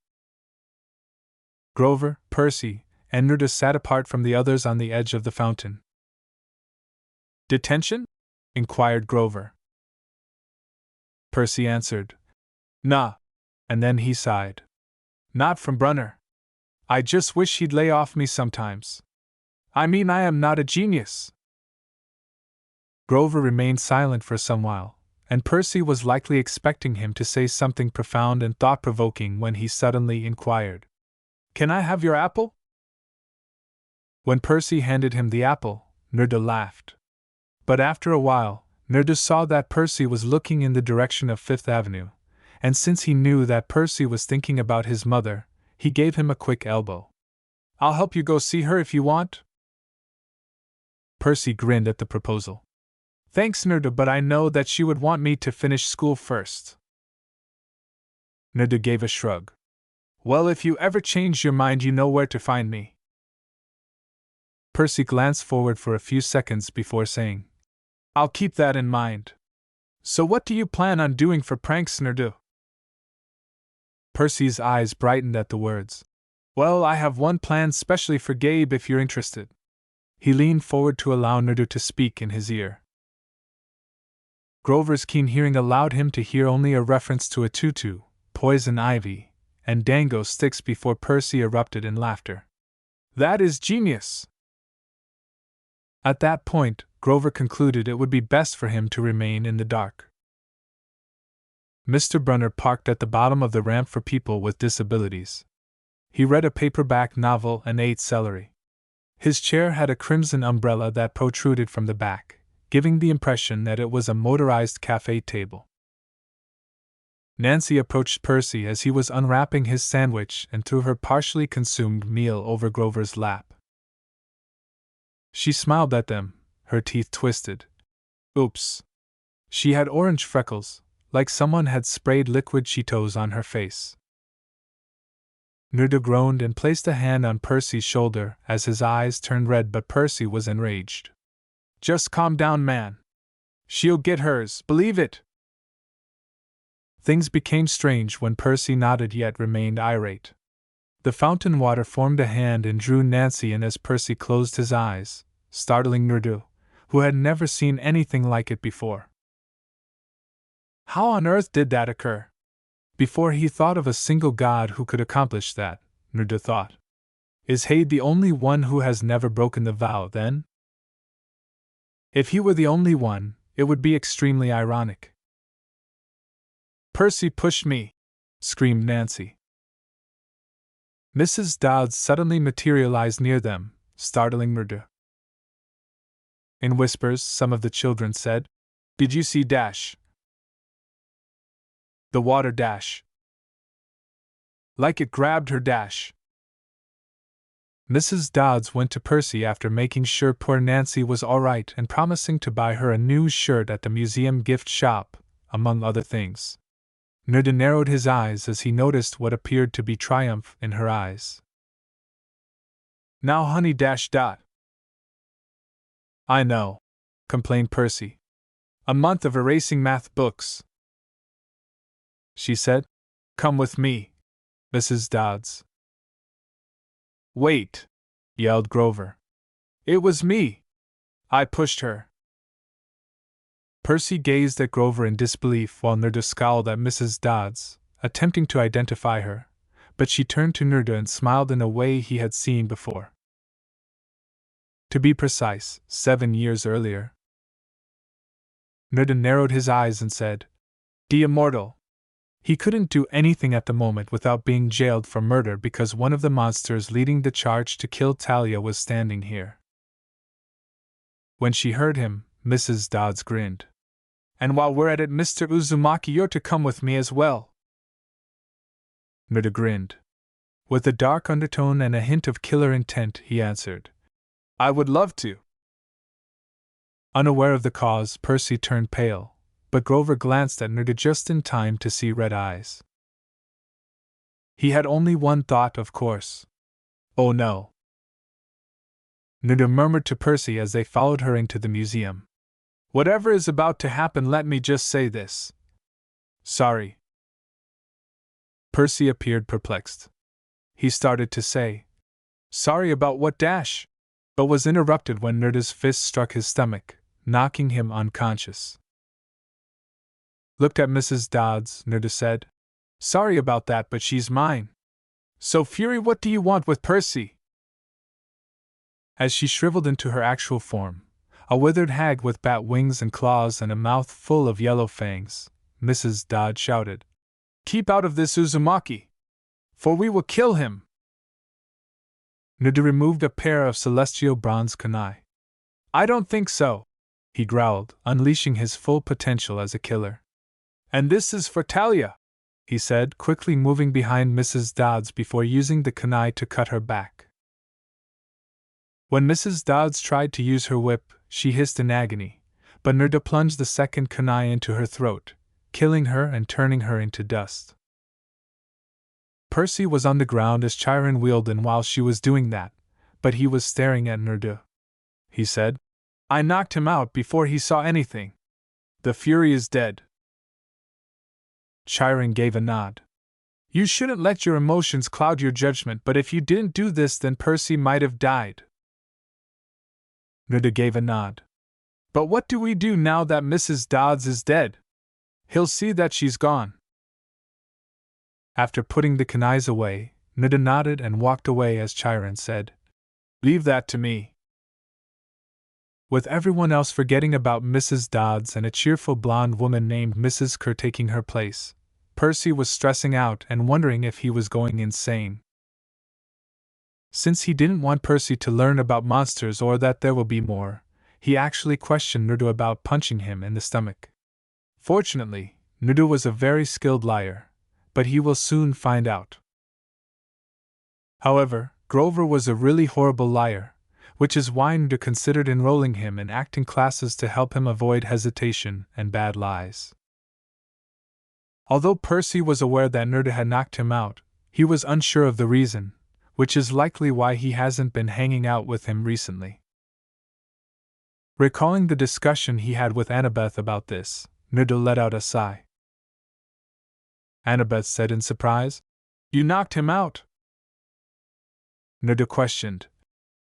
Grover, Percy, and Naruto sat apart from the others on the edge of the fountain. Detention? Inquired Grover. Percy answered, Nah, and then he sighed. Not from Brunner. I just wish he'd lay off me sometimes. I mean, I am not a genius. Grover remained silent for some while, and Percy was likely expecting him to say something profound and thought-provoking when he suddenly inquired, Can I have your apple? When Percy handed him the apple, Naruto laughed. But after a while, Naruto saw that Percy was looking in the direction of 5th Avenue, and since he knew that Percy was thinking about his mother, he gave him a quick elbow. I'll help you go see her if you want. Percy grinned at the proposal. Thanks, Naruto, but I know that she would want me to finish school first. Naruto gave a shrug. Well, if you ever change your mind, you know where to find me. Percy glanced forward for a few seconds before saying, I'll keep that in mind. So what do you plan on doing for pranks, Naruto? Percy's eyes brightened at the words. Well, I have one planned specially for Gabe if you're interested. He leaned forward to allow Naruto to speak in his ear. Grover's keen hearing allowed him to hear only a reference to a tutu, poison ivy, and dango sticks before Percy erupted in laughter. That is genius! At that point, Grover concluded it would be best for him to remain in the dark. Mr. Brunner parked at the bottom of the ramp for people with disabilities. He read a paperback novel and ate celery. His chair had a crimson umbrella that protruded from the back, giving the impression that it was a motorized cafe table. Nancy approached Percy as he was unwrapping his sandwich and threw her partially consumed meal over Grover's lap. She smiled at them, her teeth twisted. Oops. She had orange freckles, like someone had sprayed liquid Cheetos on her face. Nerda groaned and placed a hand on Percy's shoulder as his eyes turned red, but Percy was enraged. Just calm down, man. She'll get hers, believe it. Things became strange when Percy nodded yet remained irate. The fountain water formed a hand and drew Nancy in as Percy closed his eyes, startling Nerdu, who had never seen anything like it before. How on earth did that occur? Before he thought of a single god who could accomplish that, Nerdu thought. Is Haid the only one who has never broken the vow, then? If he were the only one, it would be extremely ironic. Percy pushed me! Screamed Nancy. Mrs. Dodds suddenly materialized near them, startling Nerdu. In whispers, some of the children said, Did you see Dash? The water dash. Like it grabbed her dash. Mrs. Dodds went to Percy after making sure poor Nancy was all right and promising to buy her a new shirt at the museum gift shop, among other things. Nerda narrowed his eyes as he noticed what appeared to be triumph in her eyes. Now honey dash dot. I know, complained Percy. A month of erasing math books. She said, Come with me, Mrs. Dodds. Wait, yelled Grover. It was me. I pushed her. Percy gazed at Grover in disbelief while Nerda scowled at Mrs. Dodds, attempting to identify her, but she turned to Nerda and smiled in a way he had seen before. To be precise, 7 years earlier. Nerda narrowed his eyes and said, The immortal. He couldn't do anything at the moment without being jailed for murder because one of the monsters leading the charge to kill Talia was standing here. When she heard him, Mrs. Dodds grinned. And while we're at it, Mr. Uzumaki, you're to come with me as well. Nerda grinned. With a dark undertone and a hint of killer intent, he answered, I would love to. Unaware of the cause, Percy turned pale, but Grover glanced at Nerda just in time to see red eyes. He had only one thought, of course. Oh no. Nerda murmured to Percy as they followed her into the museum. Whatever is about to happen, let me just say this. Sorry. Percy appeared perplexed. He started to say, Sorry about what dash? But was interrupted when Nerda's fist struck his stomach, knocking him unconscious. Looked at Mrs. Dodds, Nerda said, Sorry about that, but she's mine. So Fury, what do you want with Percy? As she shriveled into her actual form, a withered hag with bat wings and claws and a mouth full of yellow fangs, Mrs. Dodds shouted, Keep out of this, Uzumaki! For we will kill him! Nerda removed a pair of celestial bronze kunai. I don't think so, he growled, unleashing his full potential as a killer. And this is for Talia, he said, quickly moving behind Mrs. Dodds before using the kunai to cut her back. When Mrs. Dodds tried to use her whip, she hissed in agony, but Nerda plunged the second kunai into her throat, killing her and turning her into dust. Percy was on the ground as Chiron wheeled in while she was doing that, but he was staring at Nerda. He said, I knocked him out before he saw anything. The Fury is dead. Chiron gave a nod. You shouldn't let your emotions cloud your judgment, but if you didn't do this, then Percy might have died. Nerda gave a nod. But what do we do now that Mrs. Dodds is dead? He'll see that she's gone. After putting the kunais away, Nuda nodded and walked away as Chiron said, "Leave that to me." With everyone else forgetting about Mrs. Dodds and a cheerful blonde woman named Mrs. Kerr taking her place, Percy was stressing out and wondering if he was going insane. Since he didn't want Percy to learn about monsters or that there will be more, he actually questioned Nuda about punching him in the stomach. Fortunately, Nuda was a very skilled liar, but he will soon find out. However, Grover was a really horrible liar, which is why Nuda considered enrolling him in acting classes to help him avoid hesitation and bad lies. Although Percy was aware that Nuda had knocked him out, he was unsure of the reason, which is likely why he hasn't been hanging out with him recently. Recalling the discussion he had with Annabeth about this, Nuda let out a sigh. Annabeth said in surprise, "You knocked him out?" Nuda questioned,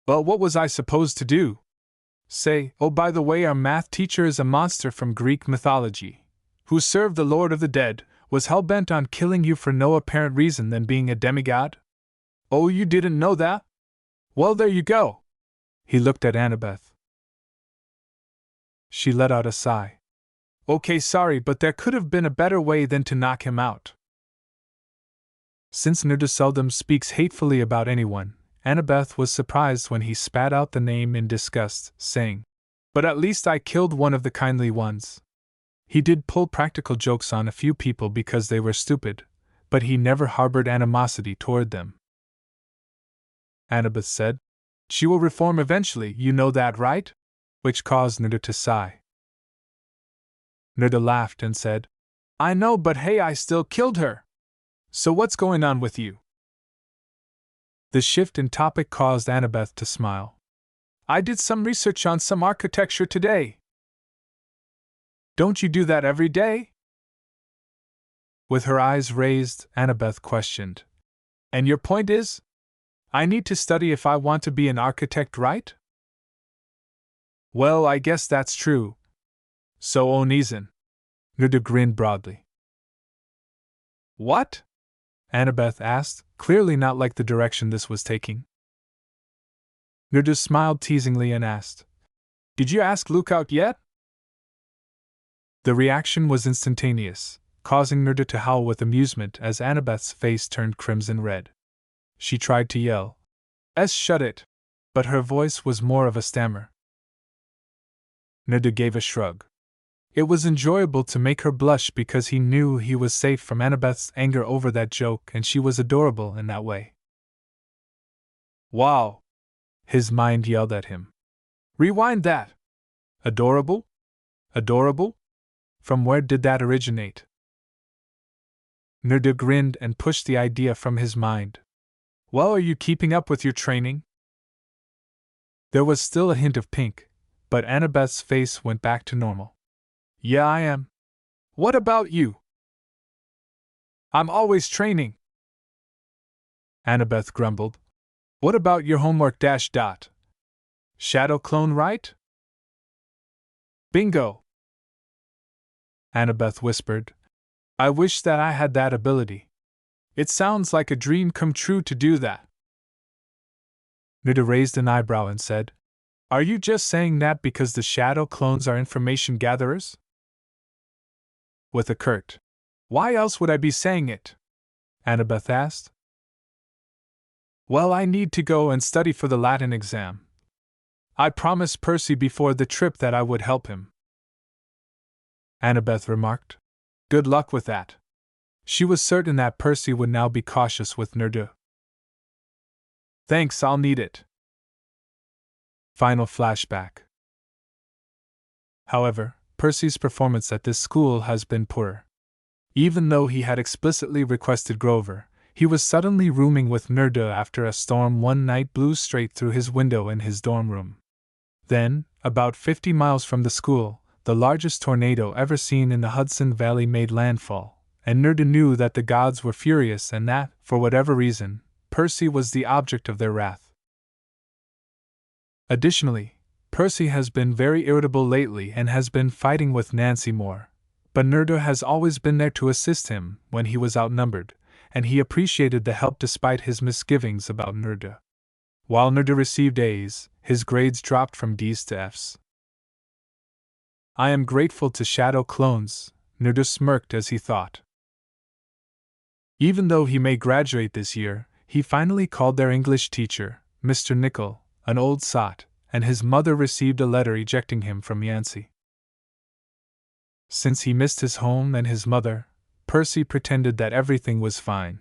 "Well, what was I supposed to do? Say, oh, by the way, our math teacher is a monster from Greek mythology, who served the Lord of the Dead, was hell-bent on killing you for no apparent reason than being a demigod? Oh, you didn't know that? Well, there you go." He looked at Annabeth. She let out a sigh. "Okay, sorry, but there could have been a better way than to knock him out." Since Nuda seldom speaks hatefully about anyone, Annabeth was surprised when he spat out the name in disgust, saying, "But at least I killed one of the kindly ones." He did pull practical jokes on a few people because they were stupid, but he never harbored animosity toward them. Annabeth said, "She will reform eventually, you know that, right?" Which caused Nuda to sigh. Nuda laughed and said, "I know, but hey, I still killed her. So what's going on with you?" The shift in topic caused Annabeth to smile. "I did some research on some architecture today." "Don't you do that every day?" With her eyes raised, Annabeth questioned, "And your point is? I need to study if I want to be an architect, right?" "Well, I guess that's true. So Onizen." Nuda grinned broadly. "What?" Annabeth asked, clearly not like the direction this was taking. Nuda smiled teasingly and asked, "Did you ask Luke out yet?" The reaction was instantaneous, causing Nuda to howl with amusement as Annabeth's face turned crimson red. She tried to yell, Shut it!" but her voice was more of a stammer. Nuda gave a shrug. It was enjoyable to make her blush because he knew he was safe from Annabeth's anger over that joke and she was adorable in that way. "Wow!" his mind yelled at him. "Rewind that! Adorable? Adorable? From where did that originate?" Nuda grinned and pushed the idea from his mind. "Well, are you keeping up with your training?" There was still a hint of pink, but Annabeth's face went back to normal. "Yeah, I am. What about you?" "I'm always training," Annabeth grumbled. "What about your homework dot? Shadow clone, right?" "Bingo!" Annabeth whispered. "I wish that I had that ability. It sounds like a dream come true to do that." Nuda raised an eyebrow and said, "Are you just saying that because the shadow clones are information gatherers?" With a curt, "Why else would I be saying it?" Annabeth asked. "Well, I need to go and study for the Latin exam. I promised Percy before the trip that I would help him," Annabeth remarked. "Good luck with that." She was certain that Percy would now be cautious with Nuda. "Thanks, I'll need it." Final flashback. However, Percy's performance at this school has been poorer. Even though he had explicitly requested Grover, he was suddenly rooming with Nuda after a storm one night blew straight through his window in his dorm room. Then, about 50 miles from the school, the largest tornado ever seen in the Hudson Valley made landfall, and Nuda knew that the gods were furious and that, for whatever reason, Percy was the object of their wrath. Additionally, Percy has been very irritable lately and has been fighting with Nancy more, but Nerdo has always been there to assist him when he was outnumbered, and he appreciated the help despite his misgivings about Nerdo. While Nerdo received A's, his grades dropped from D's to F's. I am grateful to Shadow Clones, Nerdo smirked as he thought. Even though he may graduate this year, he finally called their English teacher, Mr. Nickel, an old sot, and his mother received a letter ejecting him from Yancey. Since he missed his home and his mother, Percy pretended that everything was fine.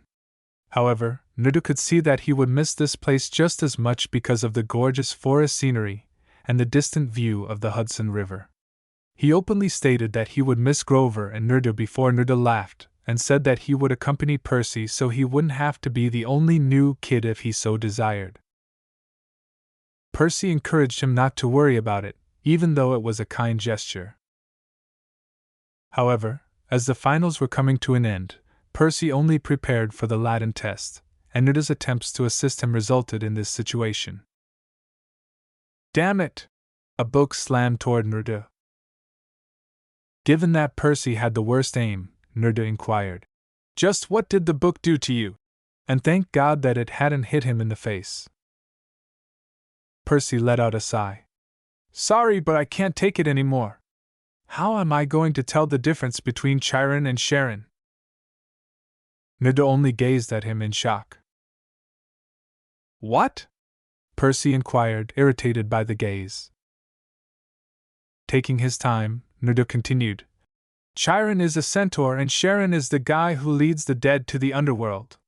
However, Nerdo could see that he would miss this place just as much because of the gorgeous forest scenery and the distant view of the Hudson River. He openly stated that he would miss Grover and Nerdo before Nerdo laughed and said that he would accompany Percy so he wouldn't have to be the only new kid if he so desired. Percy encouraged him not to worry about it, even though it was a kind gesture. However, as the finals were coming to an end, Percy only prepared for the Latin test, and Nerdo's attempts to assist him resulted in this situation. Damn it! A book slammed toward Nerdo. Given that Percy had the worst aim, Nerdo inquired, "Just what did the book do to you?" And thank God that it hadn't hit him in the face. Percy let out a sigh. "Sorry, but I can't take it anymore. How am I going to tell the difference between Chiron and Sharon?" Nerdo only gazed at him in shock. "What?" Percy inquired, irritated by the gaze. Taking his time, Nerdo continued, "Chiron is a centaur and Sharon is the guy who leads the dead to the underworld.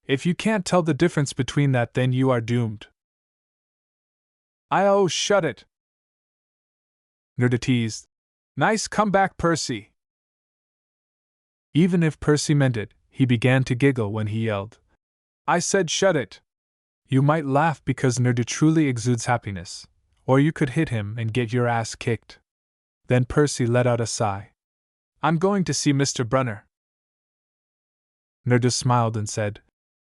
If you can't tell the difference between that, then you are doomed." "Oh, shut it!" Nerdo teased. "Nice comeback, Percy." Even if Percy meant it, he began to giggle when he yelled, "I said shut it!" You might laugh because Nerdo truly exudes happiness, or you could hit him and get your ass kicked. Then Percy let out a sigh. "I'm going to see Mr. Brunner." Nerdo smiled and said,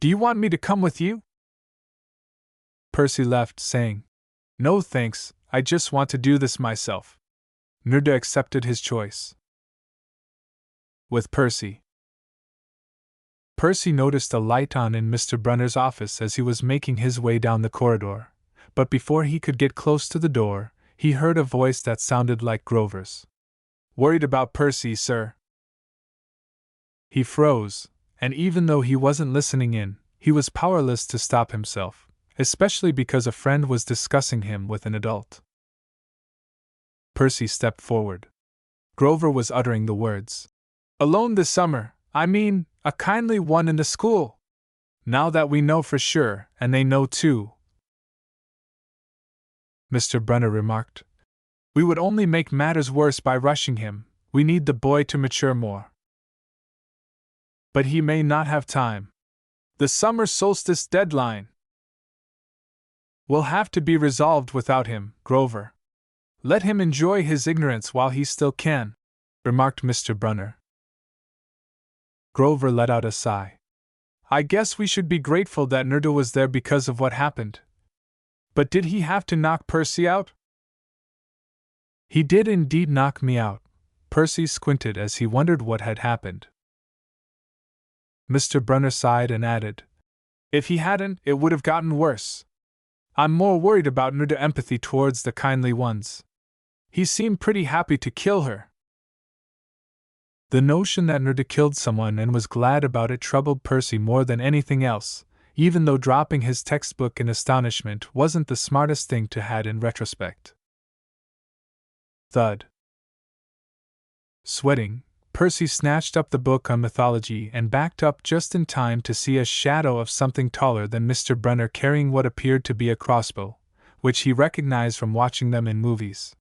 "Do you want me to come with you?" Percy left, saying, "No thanks, I just want to do this myself." Nerdo accepted his choice. With Percy. Percy noticed a light on in Mr. Brunner's office as he was making his way down the corridor, but before he could get close to the door, he heard a voice that sounded like Grover's. "Worried about Percy, sir?" He froze, and even though he wasn't listening in, he was powerless to stop himself, especially because a friend was discussing him with an adult. Percy stepped forward. Grover was uttering the words, "Alone this summer, I mean, a kindly one in the school. Now that we know for sure, and they know too," Mr. Brunner remarked, "we would only make matters worse by rushing him. We need the boy to mature more." "But he may not have time. The summer solstice deadline will have to be resolved without him, Grover. Let him enjoy his ignorance while he still can," remarked Mr. Brunner. Grover let out a sigh. "I guess we should be grateful that Nerdo was there because of what happened. But did he have to knock Percy out?" "He did indeed knock me out." Percy squinted as he wondered what had happened. Mr. Brunner sighed and added, "If he hadn't, it would have gotten worse. I'm more worried about Nerdo's empathy towards the kindly ones. He seemed pretty happy to kill her." The notion that Nerdo killed someone and was glad about it troubled Percy more than anything else, even though dropping his textbook in astonishment wasn't the smartest thing to had in retrospect. Thud. Sweating, Percy snatched up the book on mythology and backed up just in time to see a shadow of something taller than Mr. Brunner carrying what appeared to be a crossbow, which he recognized from watching them in movies.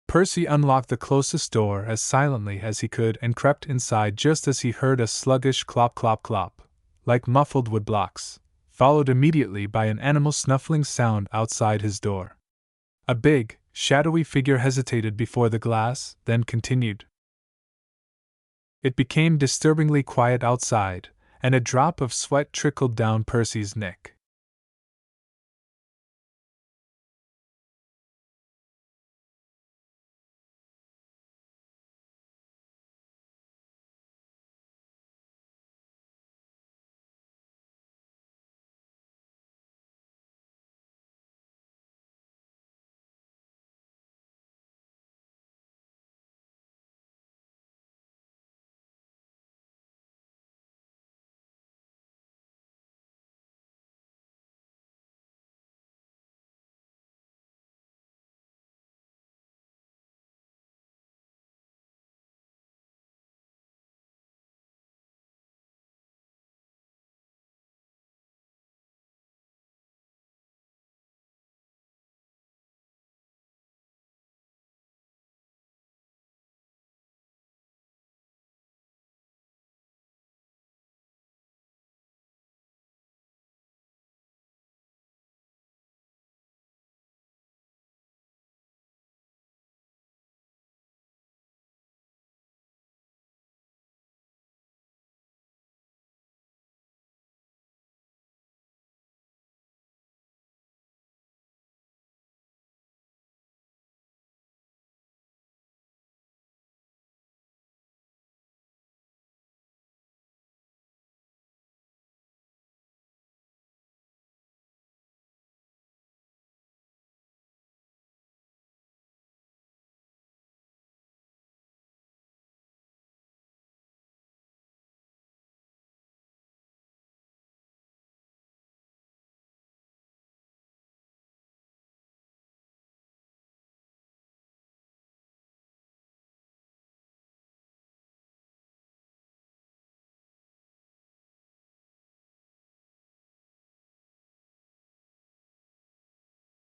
Percy unlocked the closest door as silently as he could and crept inside just as he heard a sluggish clop clop clop, like muffled wood blocks, followed immediately by an animal snuffling sound outside his door. A big, shadowy figure hesitated before the glass, then continued. It became disturbingly quiet outside, and a drop of sweat trickled down Percy's neck.